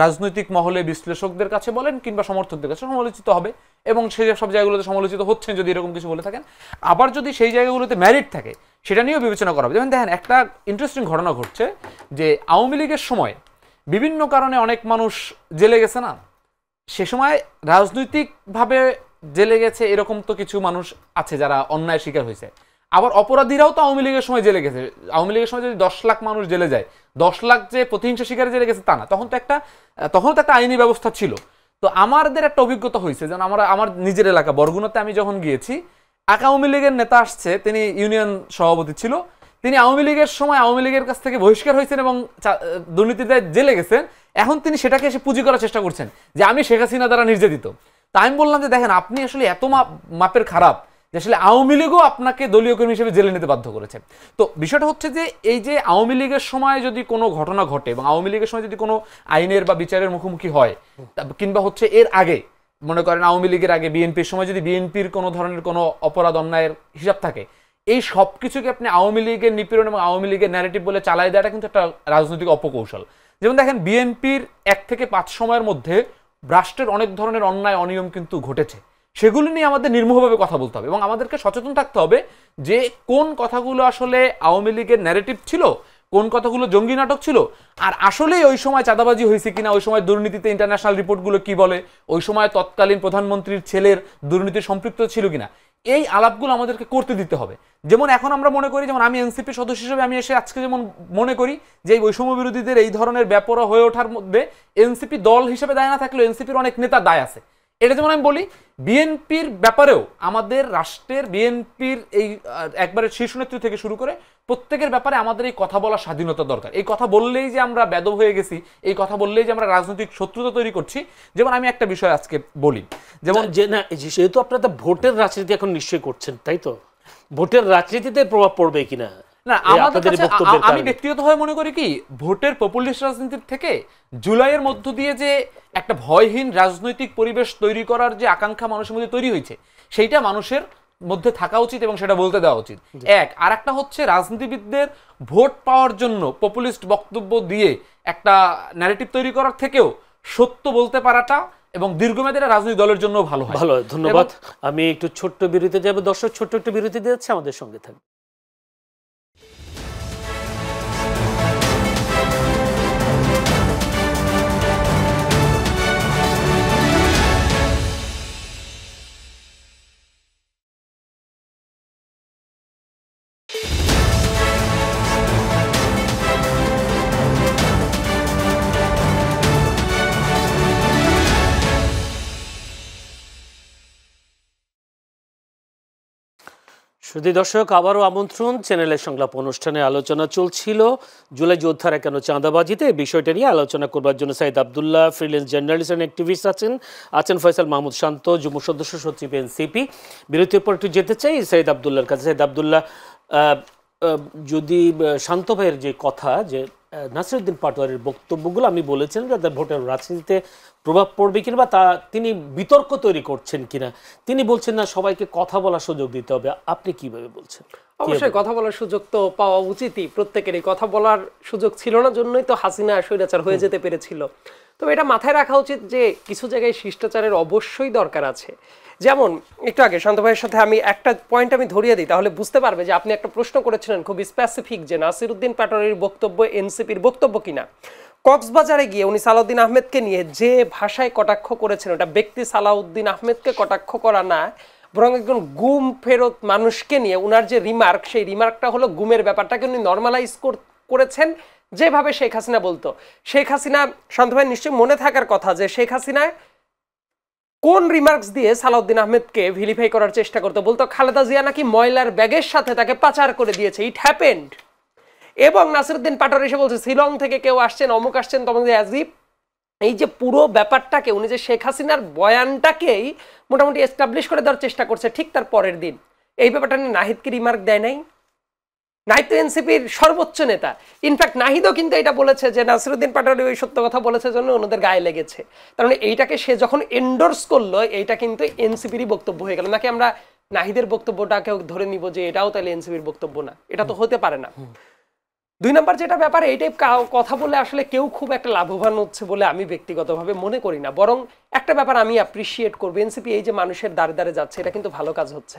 রাজনৈতিক মহলে বিশ্লেষকদের কাছে বলেন কিংবা সমর্থকদের কাছে সমালোচিত হবে, এবং সেই সব জায়গাগুলোতে সমালোচিত হচ্ছেন যদি এরকম কিছু বলে থাকেন। আবার যদি সেই জায়গাগুলোতে ম্যারিট থাকে সেটা নিয়েও বিবেচনা করা হবে। যেমন দেখেন, একটা ইন্টারেস্টিং ঘটনা ঘটছে যে আওয়ামী লীগের সময় বিভিন্ন কারণে অনেক মানুষ জেলে গেছে না, সে সময় রাজনৈতিকভাবে জেলে গেছে এরকম তো কিছু মানুষ আছে যারা অন্যায় শিকার হয়েছে। আবার অপরাধীরাও তো আওয়ামী লীগের সময় জেলে গেছে। আওয়ামী লীগের সময় যদি 10 লাখ মানুষ জেলে যায়, 10 লাখ যে প্রতিহিংসা শিকারে জেলে গেছে তা না, তখন তো একটা আইনি ব্যবস্থা ছিল। তো আমাদের একটা অভিজ্ঞতা হয়েছে, যেন আমার নিজের এলাকা বরগুনাতে আমি যখন গিয়েছি, এক আওয়ামী লীগের নেতা আসছে, তিনি ইউনিয়ন সভাপতি ছিল, তিনি আওয়ামী লীগের সময় আওয়ামী লীগের কাছ থেকে বহিষ্কার হয়েছেন এবং দুর্নীতিতে জেলে গেছেন। এখন তিনি সেটাকে এসে পুঁজি করার চেষ্টা করছেন যে আমি শেখ হাসিনা দ্বারা নির্যাতিত। তা আমি বললাম যে দেখেন, আপনি আসলে এত মাপের খারাপ যে আসলে আওয়ামী লীগও আপনাকে দলীয় কর্মী হিসেবে জেলে নিতে বাধ্য করেছে। তো বিষয়টা হচ্ছে যে এই যে আওয়ামী লীগের সময় যদি কোনো ঘটনা ঘটে এবং আওয়ামী লীগের সময় যদি কোনো আইনের বা বিচারের মুখোমুখি হয়, কিংবা হচ্ছে এর আগে মনে করেন আওয়ামী লীগের আগে বিএনপির সময় যদি বিএনপির কোনো ধরনের কোনো অপরাধ অন্যায়ের হিসাব থাকে, এই সব কিছুকে আপনি আওয়ামী লীগের নিপীড়ন এবং আওয়ামী লীগের ন্যারেটিভ বলে চালাই দেওয়াটা কিন্তু একটা রাজনৈতিক অপকৌশল। যেমন দেখেন, বিএনপির 1 থেকে 5 সময়ের মধ্যে রাষ্ট্রের অনেক ধরনের অন্যায় অনিয়ম কিন্তু ঘটেছে, সেগুলো নিয়ে আমাদের নির্মোহভাবে কথা বলতে হবে এবং আমাদেরকে সচেতন থাকতে হবে যে কোন কথাগুলো আসলে আওয়ামী লীগের ন্যারেটিভ ছিল, কোন কথাগুলো জঙ্গি নাটক ছিল, আর আসলেই ওই সময় চাঁদাবাজি হয়েছে কিনা, ওই সময় দুর্নীতিতে ইন্টারন্যাশনাল রিপোর্টগুলো কি বলে, ওই সময় তৎকালীন প্রধানমন্ত্রীর ছেলের দুর্নীতির সম্পৃক্ত ছিল কিনা, এই আলাপগুলো আমাদেরকে করতে দিতে হবে। যেমন এখন আমরা মনে করি, যেমন আমি এনসিপি সদস্য হিসেবে আমি এসে আজকে যেমন মনে করি যে এই বৈষম্য বিরোধীদের এই ধরনের ব্যাপার হয়ে ওঠার মধ্যে এনসিপি দল হিসেবে দায় না থাকলেও এনসিপির অনেক নেতা দায় আছে। এটা যেমন আমি বলি, বিএনপির ব্যাপারেও আমাদের রাষ্ট্রের বিএনপির এই একবারে শীর্ষ নেতৃত্ব থেকে শুরু করে প্রত্যেকের ব্যাপারে আমাদের এই কথা বলার স্বাধীনতা দরকার। এই কথা বললেই যে আমরা বেদব হয়ে গেছি, এই কথা বললেই যে আমরা রাজনৈতিক শত্রুতা তৈরি করছি। যেমন আমি একটা বিষয় আজকে বলি, যেমন যে না, যেহেতু আপনারা ভোটের রাজনীতি এখন নিশ্চয়ই করছেন, তাই তো? ভোটের রাজনীতিতে প্রভাব পড়বে কিনা না, আমাদের কাছে আমি ব্যক্তিগতভাবে মনে করি কি, ভোটের পপুলিস্ট রাজনীতির থেকে জুলাইয়ের মধ্য দিয়ে যে একটা ভয়হীন রাজনৈতিক পরিবেশ তৈরি করার যে আকাঙ্ক্ষা মানুষের মধ্যে তৈরি হয়েছে, সেইটা মানুষের মধ্যে থাকা উচিত এবং সেটা বলতে দেওয়া উচিত। আর একটা হচ্ছে রাজনীতিবিদদের ভোট পাওয়ার জন্য পপুলিস্ট বক্তব্য দিয়ে একটা ন্যারেটিভ তৈরি করার থেকেও সত্য বলতে পারাটা এবং দীর্ঘমেয়াদী রাজনৈতিক দলের জন্য ভালো হয়। ধন্যবাদ। আমি একটু ছোট্ট বিরতিতে যাব। দর্শক, ছোট্ট একটু বিরতি দিয়েছে, আমাদের সঙ্গে থাকবে। শুধু দর্শক, আবারও আমন্ত্রণ। চ্যানেলের সংলাপ অনুষ্ঠানে আলোচনা চলছিল জুলাই যোদ্ধারা কেন চাঁদাবাজিতে। বিষয়টা নিয়ে আলোচনা করবার জন্য Sayeed Abdullah, freelance journalist and activist আছেন ফয়সাল মাহমুদ শান্ত, যুব সদস্য সচিব এনসিপি। বিরতির পর একটু যেতে চাই সাইদ আবদুল্লাহর কাছে। সাইদ আবদুল্লাহ, যদি শান্ত ভাইয়ের যে কথা, যে নাসিরউদ্দিন পাটোয়ারির বক্তব্যগুলো আমি বলেছেন যাদের ভোটের রাজনীতিতে প্রভাব পড়বে কিনা বা তিনি বিতর্ক তৈরি করছেন কিনা, তিনি বলছেন না সবাইকে কথা বলার সুযোগ দিতে হবে, আপনি কিভাবে বলছেন? অবশ্যই কথা বলার সুযোগ তো পাওয়া উচিতই, প্রত্যেকেরই কথা বলার সুযোগ ছিল না জন্যই তো হাসিনা স্বৈরাচার হয়ে যেতে পেরেছিল। তবে এটা মাথায় রাখা উচিত যে কিছু জায়গায় শিষ্টাচারের অবশ্যই দরকার আছে। যেমন একটু আগে শান্ত ভাইয়ের সাথে আমি একটা পয়েন্ট আমি ধরিয়ে দিই, তাহলে বুঝতে পারবে যে আপনি একটা প্রশ্ন করেছিলেন খুব স্পেসিফিক যে নাসিরউদ্দিন পাটোয়ারির বক্তব্য এনসিপির বক্তব্য কিনা। কক্সবাজারে গিয়ে উনি সালাউদ্দিন আহমেদকে নিয়ে যে ভাষায় কটাক্ষ করেছেন, ওটা ব্যক্তি সালাউদ্দিন আহমেদকে কটাক্ষ করা না, বরং একজন গুম ফেরত মানুষকে নিয়ে উনার যে রিমার্ক, সেই রিমার্কটা হলো গুমের ব্যাপারটাকে উনি নর্মালাইজ করেছেন। যেভাবে শেখ হাসিনা বলতো, শেখ হাসিনা, শান্ত ভাই নিশ্চয়ই মনে থাকার কথা যে শেখ হাসিনা কোন রিমার্কস দিয়ে সালাউদ্দিন আহমেদকে ভিলিফাই করার চেষ্টা করতো, বলতো খালেদা জিয়া নাকি ময়লার ব্যাগের সাথে তাকে পাচার করে দিয়েছে, ইট হ্যাপেন্ড। এবং নাসিরউদ্দিন পাটোয়ারি এসে বলছে শিলং থেকে কেউ আসছেন, অমুক আসছেন, তমুক, অ্যাজিব। এই যে পুরো ব্যাপারটাকে উনি যে শেখ হাসিনার বয়ানটাকেই মোটামুটি এস্টাবলিশ করে দেওয়ার চেষ্টা করছে। ঠিক তার পরের দিন এই ব্যাপারটা নিয়ে নাহিদকে রিমার্ক দেয় নাই। নাহিদ তো এনসিপির সর্বোচ্চ নেতা। ইনফ্যাক্ট নাহিদও কিন্তু এটা বলেছে যে নাসিরউদ্দিন পাটোয়ারি ওই সত্য কথা বলেছে জন্য ওনাদের গায়ে লেগেছে। তার মানে এইটাকে সে যখন এন্ডোর্স করলো, এইটা কিন্তু এনসিপিরই বক্তব্য হয়ে গেল। নাকি আমরা নাহিদের বক্তব্যটাকেও ধরে নিব যে এটাও তাহলে এনসিপির বক্তব্য না? এটা তো হতে পারে না। দুই নম্বর যেটা ব্যাপার, এই টাইপ কথা বলে আসলে কেউ খুব একটা লাভবান হচ্ছে বলে আমি ব্যক্তিগতভাবে মনে করি না। বরং একটা ব্যাপার আমি অ্যাপ্রিসিয়েট করবো, এনসিপি এই যে মানুষের দ্বারে দ্বারে যাচ্ছে, এটা কিন্তু ভালো কাজ হচ্ছে।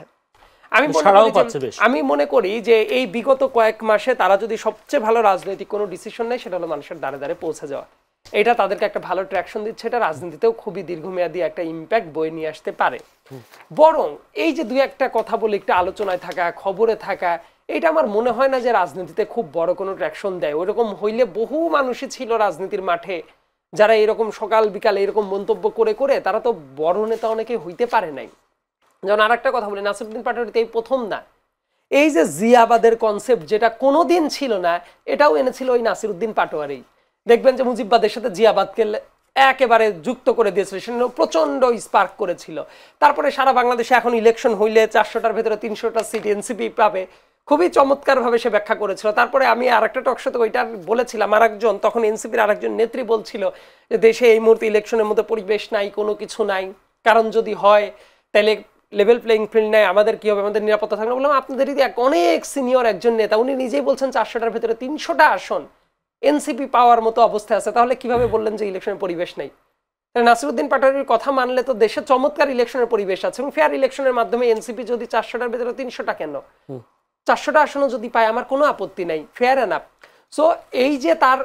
আমি মনে করি যে এই বিগত কয়েক মাসে তারা যদি সবচেয়ে ভালো রাজনৈতিক কোনো ডিসিশন নেয়, সেটা হলো মানুষের দ্বারে দ্বারে পৌঁছে যাওয়া। এটা তাদেরকে একটা ভালো ট্র্যাকশন দিচ্ছে, এটা রাজনীতিতেও খুবই দীর্ঘমেয়াদী একটা ইম্প্যাক্ট বয়ে নিয়ে আসতে পারে। বরং এই যে দুই একটা কথা বলে একটা আলোচনায় থাকা, খবরে থাকা, এটা আমার মনে হয় না যে রাজনীতিতে খুব বড় কোনো ট্র্যাকশন দেয়। ওইরকম হইলে বহু মানুষই ছিল রাজনীতির মাঠে যারা এরকম সকাল বিকালে এরকম মন্তব্য করে করে তারা তো বড় নেতা অনেকে হইতে পারে নাই। যেমন আর একটা কথা বলি, নাসিরউদ্দিন পাটোয়ারি এই প্রথম না। এই যে জিয়াবাদের কনসেপ্ট যেটা কোনোদিন ছিল না, এটাও এনেছিল ওই নাসিরউদ্দিন পাটোয়ারি। দেখবেন যে মুজিববাদের সাথে জিয়াবাদকে একেবারে যুক্ত করে দিয়েছিল, সেটা প্রচন্ড স্পার্ক করেছিল। তারপরে সারা বাংলাদেশে এখন ইলেকশন হইলে 400টার ভেতরে 300টা সিট এনসিপি পাবে, খুবই চমৎকার ভাবে সে ব্যাখ্যা করেছিল। তারপরে আমি আরেকটা টকশোতে ওইটা বলেছিলাম, আরেকজন তখন এনসিপির আরেকজন নেত্রী বলছিল যে দেশে এই মুহূর্তে ইলেকশনের মতো পরিবেশ নাই, কোনো কিছু নাই, কারণ যদি হয় তাহলে লেভেল প্লেইং ফিল্ড নেয়, আমাদের কি হবে, আমাদের নিরাপত্তা থাকবে। বললাম আপনাদেরই অনেক সিনিয়র একজন নেতা, উনি নিজেই বলছেন 400টার ভেতরে 300টা আসন এনসিপি পাওয়ার মতো অবস্থায় আছে, তাহলে কিভাবে বললেন যে ইলেকশনের পরিবেশ নেই? নাসিরউদ্দিন পাটোয়ারির কথা মানলে তো দেশে চমৎকার ইলেকশনের পরিবেশ আছে, এবং ফেয়ার ইলেকশনের মাধ্যমে এনসিপি যদি 400টার ভেতরে 300টা কেন, 400টা আসনও যদি পায় আমার কোনো আপত্তি নাই, ফেয়ার এনাফ। সো এই যে তার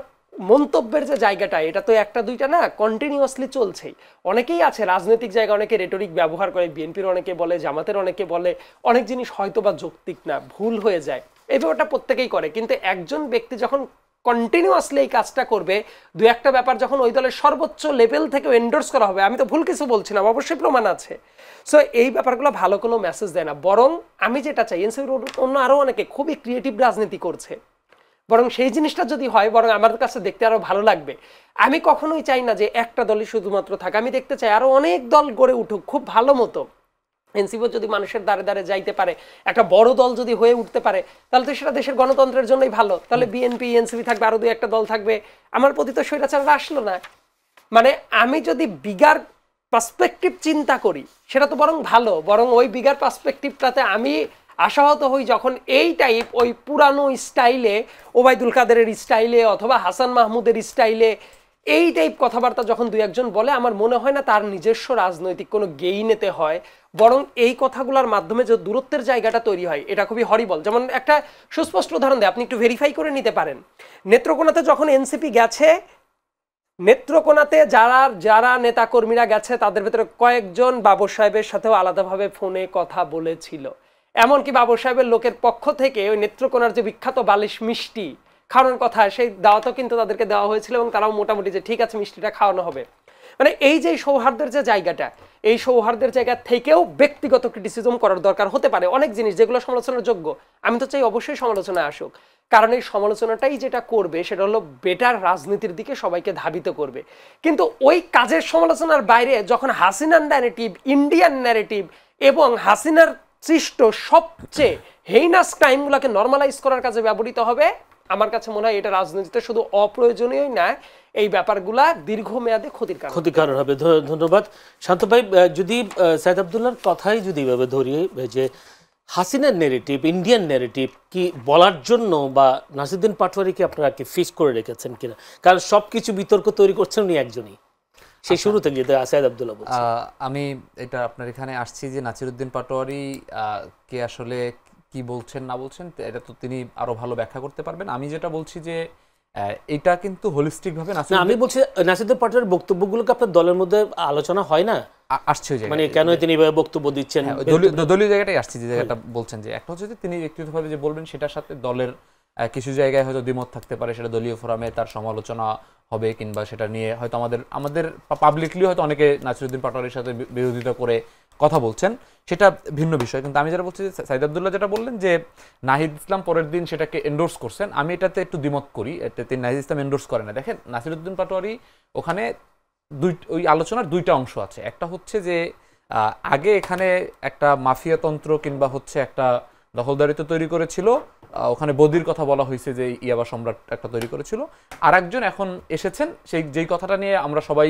মন্তব্যের যে জায়গাটা, এটা তো একটা দুইটা না, কন্টিনিউয়াসলি চলছেই। অনেকেই আছে রাজনৈতিক জায়গায় অনেকে রেটরিক ব্যবহার করে, বিএনপির অনেকে বলে, জামাতের অনেকে বলে, অনেক জিনিস হয়তো বা যৌক্তিক না, ভুল হয়ে যায়, এই ব্যাপারটা প্রত্যেকেই করে। কিন্তু একজন ব্যক্তি যখন কন্টিনিউয়াসলি এই কাজটা করবে, দু একটা ব্যাপার যখন ওই দলের সর্বোচ্চ লেভেল থেকে এন্ডোর্স করা হবে, আমি তো ভুল কিছু বলছি না, অবশ্যই প্রমাণ আছে। সো এই ব্যাপারগুলো ভালো কোনো মেসেজ দেয় না। বরং আমি যেটা চাই, এনসিপির অন্য আরো অনেকে খুবই ক্রিয়েটিভ রাজনীতি করছে, বরং সেই জিনিসটা যদি হয় বরং আমার কাছে দেখতে আরো ভালো লাগবে। আমি কখনোই চাই না যে একটা দলই শুধুমাত্র থাকে, আমি দেখতে চাই আরো অনেক দল গড়ে উঠুক খুব ভালো মতো। এনসিপি যদি মানুষের দ্বারে দ্বারে যাইতে পারে, একটা বড় দল যদি হয়ে উঠতে পারে, তাহলে তো সেটা দেশের গণতন্ত্রের জন্যই ভালো। তাহলে বিএনপি এনসিপি থাকবে, আরো দুই একটা দল থাকবে, আমার প্রতি তো স্বৈরাচাররা আসলো না। মানে আমি যদি বিগার পার্সপেক্টিভ চিন্তা করি, সেটা তো বরং ভালো। বরং ওই বিগার পার্সপেক্টিভটাতে আমি আশাহত হই যখন এই টাইপ ওই পুরানো স্টাইলে, ওবায়দুল কাদেরের স্টাইলে অথবা হাসান মাহমুদের স্টাইলে এই টাইপ কথাবার্তা যখন দুই একজন বলে, আমার মনে হয় না তার নিজস্ব রাজনৈতিক কোনো গেইনেতে হয়, বরং এই কথাগুলোর মাধ্যমে যে দূরত্বের জায়গাটা তৈরি হয়, এটা খুবই হরিবল। যেমন একটা সুস্পষ্ট উদাহরণ দেয়, আপনি একটু ভেরিফাই করে নিতে পারেন। নেত্রকোনাতে যখন এনসিপি গেছে, নেত্রকোনাতে যারা যারা নেতাকর্মীরা গেছে তাদের ভেতরে কয়েকজন বাবর সাহেবের সাথেও আলাদাভাবে ফোনে কথা বলেছিল। এমনকি বাবর সাহেবের লোকের পক্ষ থেকে ওই নেত্রকোনার যে বিখ্যাত বালিশ মিষ্টি খাওয়ানোর কথা, সেই দাওয়াতও কিন্তু তাদেরকে দেওয়া হয়েছিল, এবং তারাও মোটামুটি যে ঠিক আছে মিষ্টিটা খাওয়ানো হবে। মানে এই যে সৌহার্দ্যের যে জায়গাটা, এই সৌহার্দ্যের জায়গা থেকেও ব্যক্তিগত ক্রিটিসিজম করার দরকার হতে পারে। অনেক জিনিস যেগুলো সমালোচনার যোগ্য, আমি তো চাই অবশ্যই সমালোচনা আসুক, কারণ এই সমালোচনাটাই যেটা করবে সেটা হলো বেটার রাজনীতির দিকে সবাইকে ধাবিত করবে। কিন্তু ওই কাজের সমালোচনার বাইরে যখন হাসিনার ন্যারেটিভ, ইন্ডিয়ান ন্যারেটিভ এবং হাসিনার সৃষ্ট সবচেয়ে হেইনাস ক্রাইমগুলোকে নর্মালাইজ করার কাজে ব্যবহৃত হবে, আমার কাছে মনে হয় এটা রাজনীতিতে শুধু অপ্রয়োজনীয়ই না, এই ব্যাপারগুলা দীর্ঘমেয়াদে ক্ষতিকারক হবে। ধন্যবাদ শান্ত ভাই। যদি সাইদ আব্দুল্লাহর কথাই যদি এভাবে ধরি যে হাসিনার নেগেটিভ, ইন্ডিয়ান নেগেটিভ কি বলার জন্য বা নাসিরউদ্দিন পাটোয়ারিকে আপনারা কি ফিক্স করে রেখেছেন কিনা? কারণ সবকিছু বিতর্ক তৈরি করছেন উনি একজনই, সেই শুরু থেকে সাইদ আব্দুল্লাহ বলছেন। আমি এটা আপনার এখানে আসছি যে নাসিরউদ্দিন পাটোয়ারি কে আসলে কি বলছেন না বলছেন, এটা তো তিনি আরো ভালো ব্যাখ্যা করতে পারবেন। আমি যেটা বলছি যে এটা কিন্তু হোলিস্টিক ভাবে না, আমি বলছি নাসিরুদ্দিন পাটোয়ারির বক্তব্যগুলোকে আপনার দলের মধ্যে আলোচনা হয় না, আসছে ওই মানে কেন তিনি এভাবে বক্তব্য দিচ্ছেন? দলীয় জায়গাটাই আসছে, যে জায়গাটা বলছেন, যে একটা হচ্ছে যে তিনি ব্যক্তিগতভাবে যে বলবেন সেটার সাথে দলের কিছু জায়গায় হয়তো দ্বিমত থাকতে পারে, সেটা দলীয় ফোরামে তার সমালোচনা হবে, কিংবা সেটা নিয়ে হয়তো আমাদের পাবলিকলি হয়তো অনেকে নাসিরুদ্দিন পাটোয়ারির সাথে বিরোধিতা করে কথা বলছেন, সেটা ভিন্ন বিষয়। কিন্তু আমি যেটা বলছি, যে সাইদ আব্দুল্লাহ যেটা বললেন যে নাহিদ ইসলাম পরের দিন সেটাকে এন্ডোর্স করছেন, আমি এটাতে একটু দ্বিমত করি। এটাতে নাহিদ ইসলাম এন্ডোর্স করে না। দেখেন, নাসিরুদ্দিন পাটোয়ারি ওখানে ওই আলোচনার দুইটা অংশ আছে। একটা হচ্ছে যে আগে এখানে একটা মাফিয়াতন্ত্র কিংবা হচ্ছে একটা দখলদারিত্ব তৈরি করেছিল, ওখানে বদির কথা বলা হয়েছে যে ইয়াবা সম্রাট একটা তৈরি করেছিল। আর একজন এখন এসেছেন, যেই কথাটা নিয়ে আমরা সবাই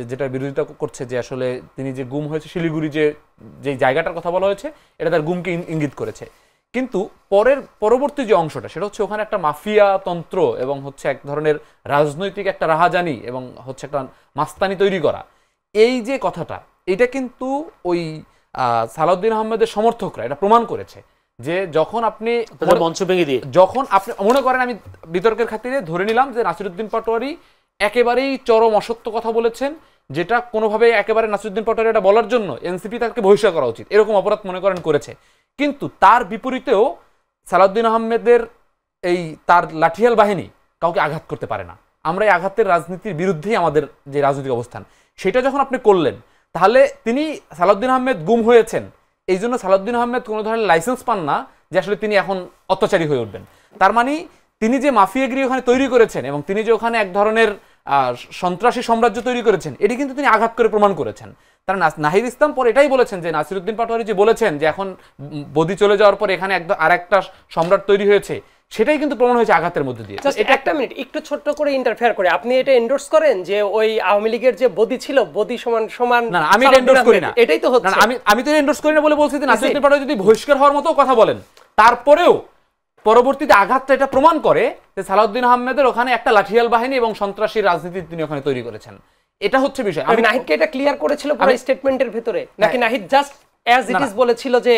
যেটা বিরোধিতা করছে, যে আসলে তিনি যে গুম হয়েছে শিলিগুড়ি, যে জায়গাটার কথা বলা হয়েছে, এটা তার গুমকে ইঙ্গিত করেছে। কিন্তু পরবর্তী যে অংশটা, সেটা হচ্ছে ওখানে একটা মাফিয়া তন্ত্র এবং হচ্ছে এক ধরনের রাজনৈতিক একটা রাহাজানি এবং হচ্ছে একটা মাস্তানি তৈরি করা, এই যে কথাটা, এটা কিন্তু ওই সালাউদ্দিন আহমেদের সমর্থকরা এটা প্রমাণ করেছে। যে যখন আপনি মঞ্চ ভেঙে দিয়ে, যখন আপনি মনে করেন, আমি বিতর্কের খাতিরে ধরে নিলাম যে নাসিরুদ্দিন পাটোয়ারি একেবারেই চরম অসত্য কথা বলেছেন, যেটা কোনোভাবে একেবারে নাসিরুদ্দিন পাটোয়ারি এটা বলার জন্য এনসিপি তাকে বহিষ্কার করা উচিত, এরকম অপরাধ মনে করেন করেছে। কিন্তু তার বিপরীতেও সালাউদ্দিন আহমেদের এই তার লাঠিয়াল বাহিনী কাউকে আঘাত করতে পারে না। আমরা এই আঘাতের রাজনীতির বিরুদ্ধেই আমাদের যে রাজনৈতিক অবস্থান, সেটা যখন আপনি করলেন, তাহলে তিনি সালাউদ্দিন আহমেদ গুম হয়েছেন, এই জন্য সালাউদ্দিন আহমেদ কোনো ধরনের লাইসেন্স পান না যে আসলে তিনি এখন অত্যাচারী হয়ে উঠবেন। তার মানে তিনি যে মাফিয়াগিরি ওখানে তৈরি করেছেন এবং তিনি যে ওখানে এক ধরনের সন্ত্রাসী সাম্রাজ্য তৈরি করেছেন, এটি কিন্তু তিনি আঘাত করে প্রমাণ করেছেন। তার নাহিদ ইসলাম পরে এটাই বলেছেন যে নাসিরুদ্দিন পাটোয়ারি যে বলেছেন যে এখন বদি চলে যাওয়ার পর এখানে আর একটা সম্রাট তৈরি হয়েছে, সেটাই কিন্তু প্রমাণ হয়েছে আঘাতের মধ্যে দিয়ে। এটা একটা মিনিট একটু ছোট্ট করে ইন্টারফেয়ার করে, আপনি এটা এন্ডোর্স করেন যে ওই আওয়ামী লীগের যে বদি ছিল, বদি সমান সমান? না, আমি এটা এন্ডোর্স করি না। এটাই তো হচ্ছে। আমি তো এন্ডোর্স করি না বলে বলছি যে নাসিরুদ্দিন পাটোয়ারি যদি বহিষ্কার হওয়ার মতো কথা বলেন, তারপরেও পরবর্তীতে আঘাতটা এটা প্রমাণ করে যে সালাউদ্দিন আহমেদের ওখানে একটা লাঠিয়াল বাহিনী এবং সন্ত্রাসী রাজনীতি তিনি ওখানে তৈরি করেছেন। এটা হচ্ছে বিষয়। আমি নাহিদকে এটা ক্লিয়ার করেছিল পুরো স্টেটমেন্টের ভিতরে, নাকি Nahid just as it is বলেছিল যে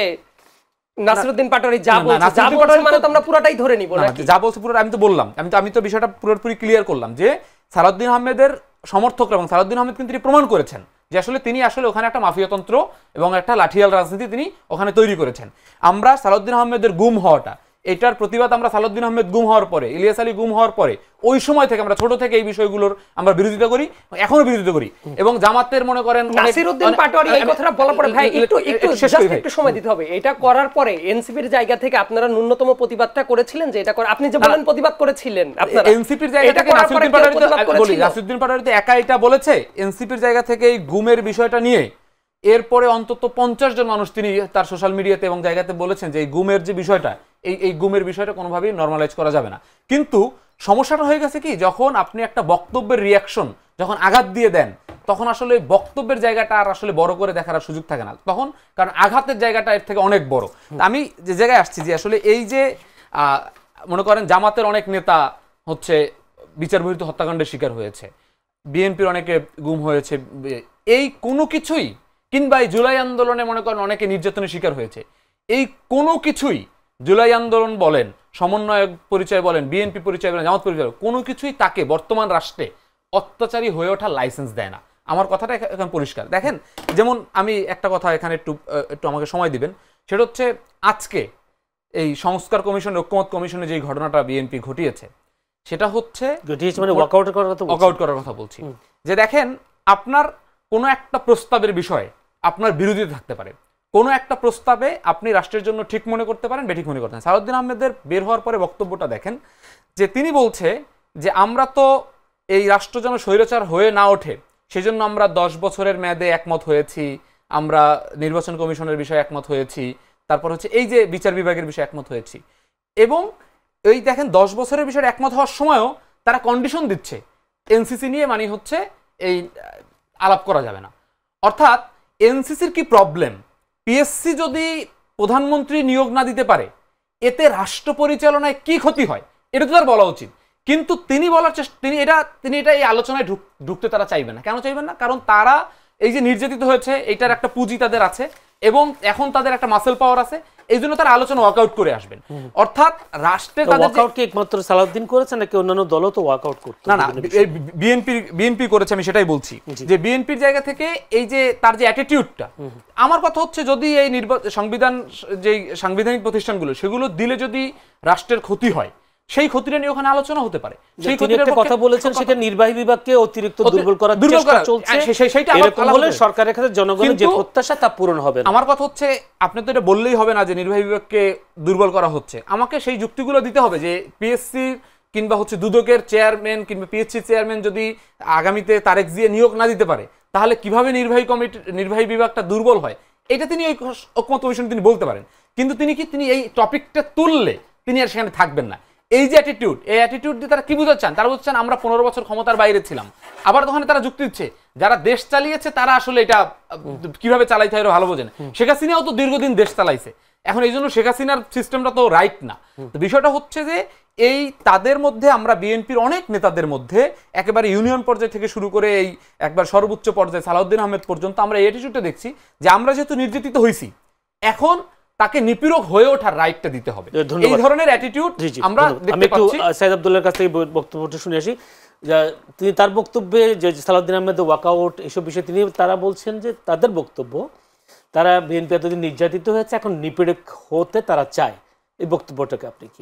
নাসিরুদ্দিন পাটোয়ারি যা বলছে মানে তো আমরা পুরোটাই ধরে নিব নাকি? যা বলছে পুরো আমি তো বললাম, আমি তো বিষয়টা পুরোপুরি ক্লিয়ার করলাম যে সালাউদ্দিন আহমেদের সমর্থকরা এবং সালাউদ্দিন আহমেদ কিন্তু প্রমাণ করেছেন যে আসলে তিনি আসলে ওখানে একটা মাফিয়াতন্ত্র এবং একটা লাঠিয়াল রাজনীতি তিনি ওখানে তৈরি করেছেন। আমরা সালাউদ্দিন আহমেদের গুম হওয়াটা, এটার প্রতিবাদ আমরা সালাউদ্দিন আহমেদ গুম হওয়ার পরে, ইলিয়াস আলী গুম হওয়ার পরে, ওই সময় থেকে আমরা ছোট থেকে এই বিষয়গুলোর আমরা বিরোধিতা করি, এখনো বিরোধিতা করি। এবং জামাতের মনে করেন নাসিরুদ্দিন পাটোয়ারি এই কথাটা বলার পরে, ভাই একটু সময় দিতে হবে। এটা করার পরে এনসিপির জায়গা থেকে আপনারা ন্যূনতম প্রতিবাদটা করেছিলেন, যে এটা করে আপনি যে বলেন প্রতিবাদ করেছিলেন আপনারা এনসিপির জায়গা থেকে নাসিরুদ্দিন পাটোয়ারি বলি, নাসিরুদ্দিন পাটোয়ারি তো একা এটা বলেছে, এনসিপির জায়গা থেকে এই গুমের বিষয়টা নিয়ে এরপরে অন্তত 50 জন মানুষ তিনি তার সোশ্যাল মিডিয়াতে এবং জায়গাতে বলেছেন যে এই গুমের যে বিষয়টা, এই গুমের বিষয়টা কোনোভাবেই নরমালাইজ করা যাবে না। কিন্তু সমস্যাটা হয়ে গেছে কি, যখন আপনি একটা বক্তব্যের রিয়াকশন যখন আঘাত দিয়ে দেন, তখন আসলে বক্তব্যের জায়গাটা আর আসলে বড় করে দেখার সুযোগ থাকে না তখন, কারণ আঘাতের জায়গাটা এর থেকে অনেক বড়। আমি যে জায়গায় আসছি যে আসলে এই যে মনে করেন জামাতের অনেক নেতা হচ্ছে বিচার বহির্ভূত হত্যাকাণ্ডের শিকার হয়েছে, বিএনপির অনেকে গুম হয়েছে, এই কোনো কিছুই, কিংবা এই জুলাই আন্দোলনে মনে করেন অনেকে নির্যাতনের শিকার হয়েছে, এই কোনো কিছুই জুলাই আন্দোলন বলেন, সমন্বয়ক পরিচয় বলেন, বিএনপি পরিচয় বলেন, জামাত পরিচয়, কোনো কিছুই তাকে বর্তমান রাষ্ট্রে অত্যাচারী হয়ে ওঠার লাইসেন্স দেয় না। আমার কথাটা এখন পরিষ্কার। দেখেন, যেমন আমি একটা কথা এখানে একটু আমাকে সময় দিবেন, সেটা হচ্ছে আজকে এই সংস্কার কমিশন, ঐক্যমত কমিশনে যে ঘটনাটা বিএনপি ঘটিয়েছে, সেটা হচ্ছে মানে ওয়াকআউট করার কথা বলছি। যে দেখেন, আপনার কোনো একটা প্রস্তাবের বিষয়ে আপনার বিরোধিতা থাকতে পারে, কোনো একটা প্রস্তাবে আপনি রাষ্ট্রের জন্য ঠিক মনে করতে পারেন, বেঠিক মনে করতে পারেন। সালাউদ্দিন আহমেদের বের হওয়ার পরে বক্তব্যটা দেখেন, যে তিনি বলছে যে আমরা তো এই রাষ্ট্র যেন স্বৈরাচার হয়ে না ওঠে সেজন্য আমরা 10 বছরের মেয়াদে একমত হয়েছি, আমরা নির্বাচন কমিশনের বিষয়ে একমত হয়েছি, তারপর হচ্ছে এই যে বিচার বিভাগের বিষয়ে একমত হয়েছি। এবং এই দেখেন 10 বছরের বিষয়ে একমত হওয়ার সময়ও তারা কন্ডিশন দিচ্ছে এনসিসি নিয়ে, মানে হচ্ছে এই আলাপ করা যাবে না। অর্থাৎ এনসিসির কি প্রবলেম, পিএসসি যদি প্রধানমন্ত্রী নিয়োগ না দিতে পারে এতে রাষ্ট্র পরিচালনায় কি ক্ষতি হয়, এটা তো তার বলা উচিত। কিন্তু তিনি বলার চেষ্টা, তিনি এটা এই আলোচনায় ঢুকতে তারা চাইবেন না। কেন চাইবেন না? কারণ তারা এই যে নির্যাতিত হয়েছে এটার একটা পুঁজি তাদের আছে এবং এখন তাদের একটা মাসেল পাওয়ার আছে, এই জন্য তারা আলোচনা ওয়ার্কআউট করে আসবেন। অর্থাৎ রাষ্ট্রে তাদের ওয়ার্কআউট কি একমাত্র সালাউদ্দিন করেছে নাকি অন্যান্য দলও তো ওয়ার্কআউট করতে? না না, বিএনপি করেছে, আমি সেটাই বলছি যে বিএনপির জায়গা থেকে এই যে তার যে অ্যাটিটিউডটা, আমার কথা হচ্ছে যদি এই যে সাংবিধানিক প্রতিষ্ঠানগুলো সেগুলো দিলে যদি রাষ্ট্রের ক্ষতি হয়, সেই ক্ষতিটা নিয়ে ওখানে আলোচনা হতে পারে। সেই ক্ষতির কথা বলেছেন, সেখানে নির্বাহী বিভাগকে অতিরিক্ত দুর্বল করার চেষ্টা চলছে, এরকম হলে সরকারের কাছে জনগণের যে প্রত্যাশা তা পূরণ হবে না। আমার কথা হচ্ছে আপনি তো এটা বললেই হবে না যে নির্বাহী বিভাগকে দুর্বল করা হচ্ছে, আমাকে সেই যুক্তিগুলো দিতে হবে যে পিএসসি কিংবা হচ্ছে দুদকের চেয়ারম্যান কিংবা পিএসসি চেয়ারম্যান যদি আগামীতে তারেক জিয়া নিয়োগ না দিতে পারে, তাহলে কিভাবে নির্বাহী বিভাগটা দুর্বল হয়, এটা তিনি ওই ঐকমত্য কমিশনে তিনি বলতে পারেন। কিন্তু তিনি এই টপিকটা তুললে তিনি আর সেখানে থাকবেন না। এই যে অ্যাটিটিউড, এই অ্যাটিটিউড দিয়ে তারা কি বুঝাতে চান? তারা বুঝছেন আমরা 15 বছর ক্ষমতার বাইরে ছিলাম। আবার তখন তারা যুক্তি দিচ্ছে যারা দেশ চালিয়েছে তারা আসলে এটা কিভাবে চালাইতে হয় ভালো বোঝেন। শেখ হাসিনাও তো দীর্ঘদিন দেশ চালাইছে, এখন এই জন্য শেখ হাসিনার সিস্টেমটা তো রাইট না। তো বিষয়টা হচ্ছে যে এই তাদের মধ্যে আমরা বিএনপির অনেক নেতাদের মধ্যে একেবারে ইউনিয়ন পর্যায় থেকে শুরু করে এই একবার সর্বোচ্চ পর্যায়ে সালাউদ্দিন আহমেদ পর্যন্ত আমরা এই অ্যাটিটিউডটা দেখছি যে আমরা যেহেতু নির্যাতিত হইছি, এখন তাকে নিপীড়ক হয়ে ওঠার রাইটটা দিতে হবে। এই ধরনের অ্যাটিটিউড আমরা দেখতে পাচ্ছি। সাইদ আব্দুল্লাহর কাছ থেকে বক্তব্যটা শুনে আসি। তিনি তার বক্তব্যে যে সালাউদ্দিন আহমেদ ওয়াকআউট এসব বিষয়ে তারা বলছেন যে তাদের বক্তব্য, তারা বিএনপি এতদিন নির্যাতিত হয়েছে, এখন নিপীড়ক হতে তারা চায়। এই বক্তব্যটাকে আপনি কি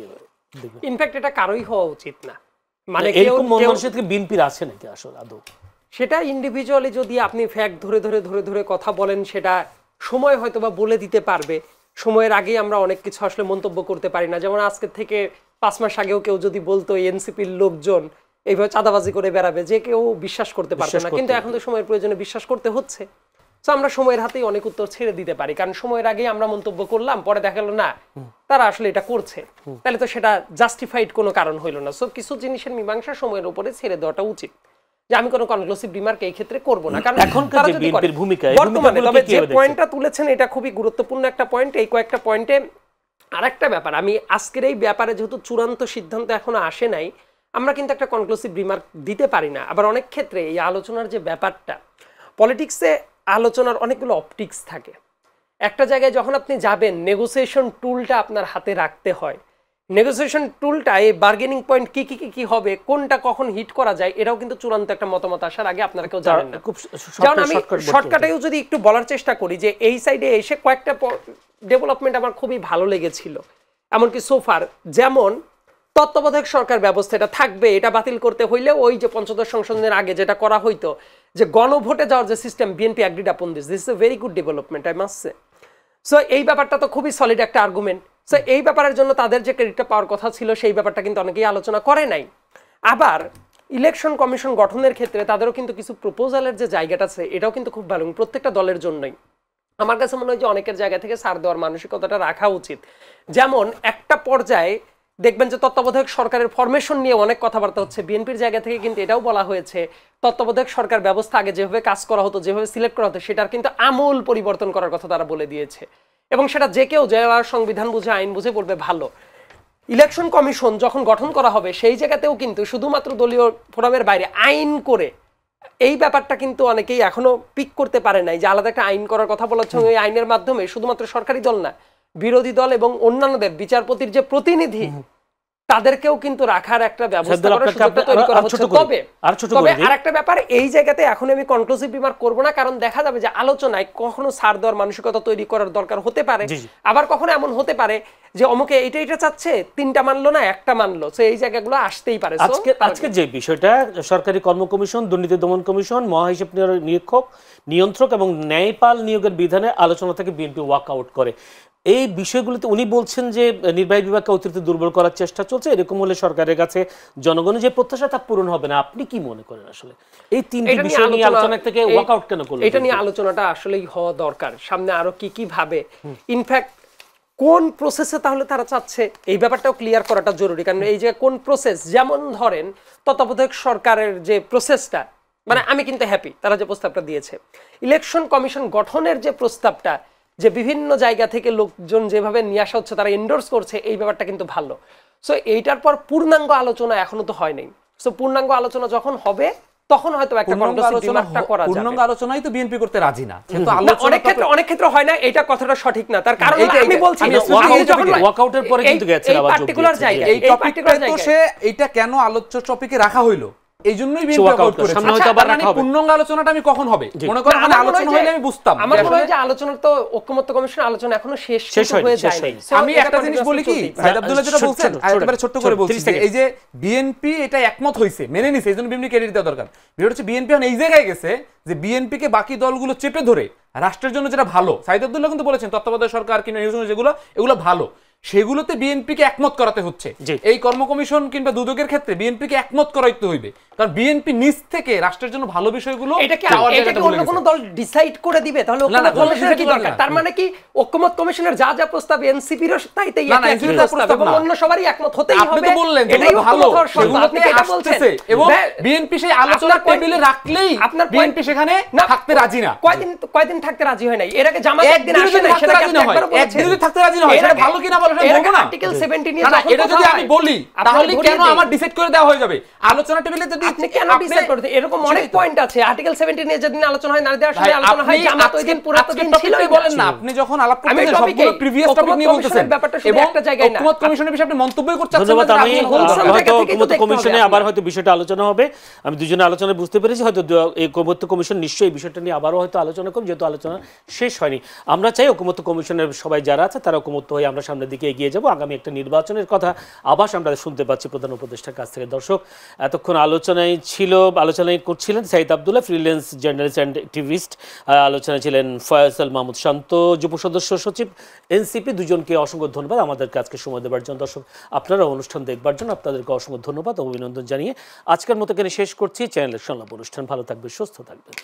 দেখবেন? ইনফ্যাক্ট এটা কারোই হওয়া উচিত না। মানে এরকম মন মানসিকতা থেকে বিএনপির আছে নাকি আসলে আদৌ? সেটা ইন্ডিভিজুয়ালি যদি আপনি ফ্যাক্ট ধরে ধরে কথা বলেন, সেটা সময় হয়তো বা বলে দিতে পারবে। সময়ের আগেই আমরা অনেক কিছু আসলে মন্তব্য করতে পারি না। যেমন আজকের থেকে 5 মাস আগেও কেউ যদি বলতো এনসিপির লোকজন এইভাবে চাঁদাবাজি করে বেড়াবে, যে কেউ বিশ্বাস করতে পারবে না। কিন্তু এখন তো সময়ের প্রয়োজনে বিশ্বাস করতে হচ্ছে। তো আমরা সময়ের হাতেই অনেক উত্তর ছেড়ে দিতে পারি, কারণ সময়ের আগেই আমরা মন্তব্য করলাম, পরে দেখা গেল না তারা আসলে এটা করছে, তাহলে তো সেটা জাস্টিফাইড কোনো কারণ হইল না। সো কিছু জিনিসের মীমাংসা সময়ের উপরে ছেড়ে দেওয়াটা উচিত, যে আমি কোনো কনক্লুসিভ রিমার্ক এই ক্ষেত্রে করব না। কারণ এখনকার যে বিএনপির ভূমিকা, বর্তমানে তবে যে পয়েন্টটা তুলেছেন এটা খুবই গুরুত্বপূর্ণ একটা পয়েন্ট। এই কয়েকটা পয়েন্টে আরেকটা ব্যাপার, আমি আজকের এই ব্যাপারে যেহেতু চূড়ান্ত সিদ্ধান্ত এখনো আসে নাই, আমরা কিন্তু একটা কনক্লুসিভ রিমার্ক দিতে পারি না। আবার অনেক ক্ষেত্রে এই আলোচনার যে ব্যাপারটা, পলিটিক্সে আলোচনার অনেকগুলো অপটিক্স থাকে। একটা জায়গায় যখন আপনি যাবেন, নেগোসিয়েশন টুলটা আপনার হাতে রাখতে হয়। নেগোসিয়েশন টুলটা এই বার্গেনিং পয়েন্ট কি হবে, কোনটা কখন হিট করা যায়, এটাও কিন্তু চূড়ান্ত একটা মতামত আসার আগে আপনারা কেউ জানেন না। যেমন আমি শর্টকাটেও যদি একটু বলার চেষ্টা করি, যে এই সাইডে এসে কয়েকটা ডেভেলপমেন্ট আমার খুবই ভালো লেগেছিল, এমনকি সোফার। যেমন তত্ত্বাবধায়ক সরকার ব্যবস্থা এটা থাকবে, এটা বাতিল করতে হইলে ওই যে ৫৫ সংশোধনের আগে যেটা করা হইতো, যে গণভোটে যাওয়ার যে সিস্টেম, বিএনপি অ্যাগ্রিড আপন this is a very good development, I must say. So এই ব্যাপারটা তো খুবই সলিড একটা আর্গুমেন্ট। সো এই ব্যাপারের জন্য তাদের যে ক্রেডিটটা পাওয়ার কথা ছিল, সেই ব্যাপারটা কিন্তু অনেকেই আলোচনা করে নাই। আবার ইলেকশন কমিশন গঠনের ক্ষেত্রে তাদেরও কিন্তু কিছু প্রপোজালের যে জায়গাটা আছে, এটাও কিন্তু খুব ভালো, প্রত্যেকটা দলের জন্যই। আমার কাছে মনে হয় যে অনেকের জায়গা থেকে ছাড় দেওয়ার মানসিকতাটা রাখা উচিত। যেমন একটা পর্যায়ে দেখবেন যে তত্ত্বাবধায়ক সরকারের ফরমেশন নিয়ে অনেক কথাবার্তা হচ্ছে, বিএনপির জায়গা থেকে কিন্তু এটাও বলা হয়েছে তত্ত্বাবধায়ক সরকার ব্যবস্থা আগে যেভাবে কাজ করা হতো, যেভাবে সিলেক্ট করা হতো, সেটার কিন্তু আমূল পরিবর্তন করার কথা তারা বলে দিয়েছে। এবং সেটা যে কেউ যারা সংবিধান বুঝে, আইন বুঝে বলবে ভালো। ইলেকশন কমিশন যখন গঠন করা হবে, সেই জায়গাতেও কিন্তু শুধুমাত্র দলীয় ফোরামের বাইরে আইন করে, এই ব্যাপারটা কিন্তু অনেকেই এখনো পিক করতে পারে নাই, যে আলাদা একটা আইন করার কথা বলা হচ্ছে। ওই আইনের মাধ্যমে শুধুমাত্র সরকারি দল না, বিরোধী দল এবং অন্যান্যদের বিচারপতির যে প্রতিনিধি, তাদেরকেও কিন্তু রাখার একটা ব্যবস্থা করার সুযোগটা তৈরি করা হচ্ছে। তবে আরেকটা ব্যাপার, এই জায়গাতে এখন আমি কনক্লুসিভ রিমার্ক করব না, কারণ দেখা যাবে যে আলোচনায় কখনো ছাড় দেওয়ার মানসিকতা তৈরি করার দরকার হতে পারে। আবার কখনো এমন হতে পারে যে অমুকে এটা চাচ্ছে, 3টা মানলো না, 1টা মানলো। সো এই জায়গাগুলো আসতেই পারে। আজকে যে বিষয়টা, সরকারি কর্ম কমিশন, দুর্নীতি দমন কমিশন, মহাহিসাব নিয়ন্ত্রক এবং ন্যায়পাল নিয়োগের বিধানে আলোচনা থেকে বিএনপি ওয়াক আউট করে। এই বিষয়গুলোতে উনি বলছেন যে নির্বাহী বিভাগকে অতিরিক্ত দুর্বল করার চেষ্টা চলছে, এরকম হলে সরকারের কাছে জনগণের যে প্রত্যাশা তা পূরণ হবে না। আপনি কি মনে করেন আসলে এই 3টি বিষয় নিয়ে আলোচনা থেকে ওয়াক আউট কেন করলেন? এটা নিয়ে আলোচনাটা আসলেই হওয়া দরকার। সামনে আরো কি ভাবে, ইনফ্যাক্ট কোন প্রসেসে তাহলে তারা চাচ্ছে, এই ব্যাপারটাও ক্লিয়ার করাটা জরুরি। কারণ এই যে কোন প্রসেস, যেমন ধরেন তত্ত্বাবধায়ক সরকারের যে প্রসেসটা, মানে আমি কিন্তু হ্যাপি তারা যে প্রস্তাবটা দিয়েছে। ইলেকশন কমিশন গঠনের যে প্রস্তাবটা, যে বিভিন্ন জায়গা থেকে লোকজন যেভাবে নিয়ে আসা হচ্ছে, তারা এন্ডোর্স করছে, এই ব্যাপারটা কিন্তু ভালো। সো এইটার পর পূর্ণাঙ্গ আলোচনা এখনো তো হয় নাই। সো পূর্ণাঙ্গ আলোচনা যখন হবে, তখন হয়তো একটা কন্ট্রোভার্সি ডিমান্ডটা করা যাবে। পূর্ণাঙ্গ আলোচনাই তো বিএনপি করতে রাজি না, কিন্তু অনেক ক্ষেত্রে হয় না, এটা কথাটা সঠিক না। তার কারণ আমি বলছি ওয়াকআউটের পরে কিন্তু গেছেন আবার পার্টিকুলার জায়গা, এই টপিকটা তো সে এটা কেন আলোচ্য টপিকে রাখা হইলো এই জন্যই বিএনপি আউট করেছে। পূর্ণাঙ্গ আলোচনাটা আমি কখন হবে মনে করেন, মানে আলোচনা হইলে আমি বুঝতাম। আমার মনে হয় যে আলোচনা তো ঐক্যমত্য কমিশনের আলোচনা এখনো শেষ হয়ে যায়নি। আমি একটা জিনিস বলি কি, সাইদ আব্দুল্লাহ যেটা বলছেন একেবারে ছোট্ট করে বলছি, এই যে বিএনপি এটা একমত হইছে, মেনে নিছে, এইজন্য বিএনপি ক্রেডিট দেওয়া দরকার। বিষয়টা হচ্ছে বিএনপি এখন এই জায়গায় গেছে যে বিএনপি কে বাকি দলগুলো চেপে ধরে রাষ্ট্রের জন্য যেটা ভালো, সাইদ আব্দুল্লাহ কিন্তু বলেছেন তত্ত্বাবধায়ক সরকার কিংবা নির্বাচন যেগুলো এগুলো ভালো, সেগুলোতে বিএনপি কে একমত করাতে হচ্ছে। এই কর্ম কমিশন কিংবা দুদকের ক্ষেত্রে বিএনপি কে একমত করাইতে হইবে, কারণ বিএনপি নিজ থেকে রাষ্ট্রের জন্য ভালো বিষয়গুলো এটাকে অন্য কোনো দল ডিসাইড করে দিবে, তাহলে ঐক্যমত কমিশনের কি দরকার? তার মানে কি ঐক্যমত কমিশনের যা যা প্রস্তাব এনসিপির তাই এবং অন্য সবারই একমত হতেই হবে। আপনি তো বললেন যেগুলো ভালো সেগুলোতে আসতেছে এবং বিএনপি সেই আলোচনা টেবিলে রাখলেই বিএনপি সেখানে থাকতে রাজি না। কয়দিন থাকতে রাজি হয় নাই? এর আগে জামাত একদিন আসে নাই, সেটা কি একবারও বলেছেন? একদিন থাকতে রাজি না হয়, সেটা ভালো কিনা বলেন বলবো না। আর্টিকেল 70 নিয়ে এটা যদি আমি বলি তাহলে কেন আমার ডিসাইড করে দেওয়া হয়ে যাবে? আলোচনা টেবিলে যদি আপনি কেন ডিসাইড করতে, এরকম অনেক পয়েন্ট আছে। আর্টিকেল 70 নিয়ে যেদিন আলোচনা হয়, নারীদের আসলে আলোচনা হয়, জামাত ওই দিন পুরো দিন ছিল। বলেন না, আপনি যখন আলাপ করতেছেন সবগুলো প্রিভিয়াস টপিক নিয়ে বলতেছেন, ব্যাপারটা শুধু একটা জায়গায় না। ঐক্যমত কমিশনের বিষয়ে আপনি মন্তব্য করতে চাচ্ছেন। ধন্যবাদ। আমি হয়তো ঐক্যমত কমিশনে আবার হয়তো বিষয়টা আলোচনা হবে। আমি দুজনে আলোচনায় বুঝতে পেরেছি হয়তো এই ঐক্যমত কমিশন নিশ্চয়ই এই বিষয়টা নিয়ে আবারও হয়তো আলোচনা করুন, যেহেতু আলোচনা শেষ হয়নি। আমরা চাই ঐক্যমত কমিশনের সবাই যারা আছে তারা ঐক্যমত হয়ে আমরা সামনের দিকে এগিয়ে যাব। আগামী একটা নির্বাচনের কথা আবার আমরা শুনতে পাচ্ছি প্রধান উপদেষ্টার কাছ থেকে। দর্শক, এতক্ষণ আলোচনায় করছিলেন Sayeed Abdullah, freelance journalist and activist. আলোচনায় ছিলেন ফয়সাল মাহমুদ শান্ত, যুব সদস্য সচিব এনসিপি। দুজনকে অসংখ্য ধন্যবাদ আমাদেরকে আজকে সময় দেওয়ার জন্য। দর্শক, আপনারা অনুষ্ঠান দেখবার জন্য আপনাদেরকে অসংখ্য ধন্যবাদ ও অভিনন্দন জানিয়ে আজকের মতো এখানে শেষ করছি চ্যানেলের সংলাপ অনুষ্ঠান। ভালো থাকবেন, সুস্থ থাকবেন।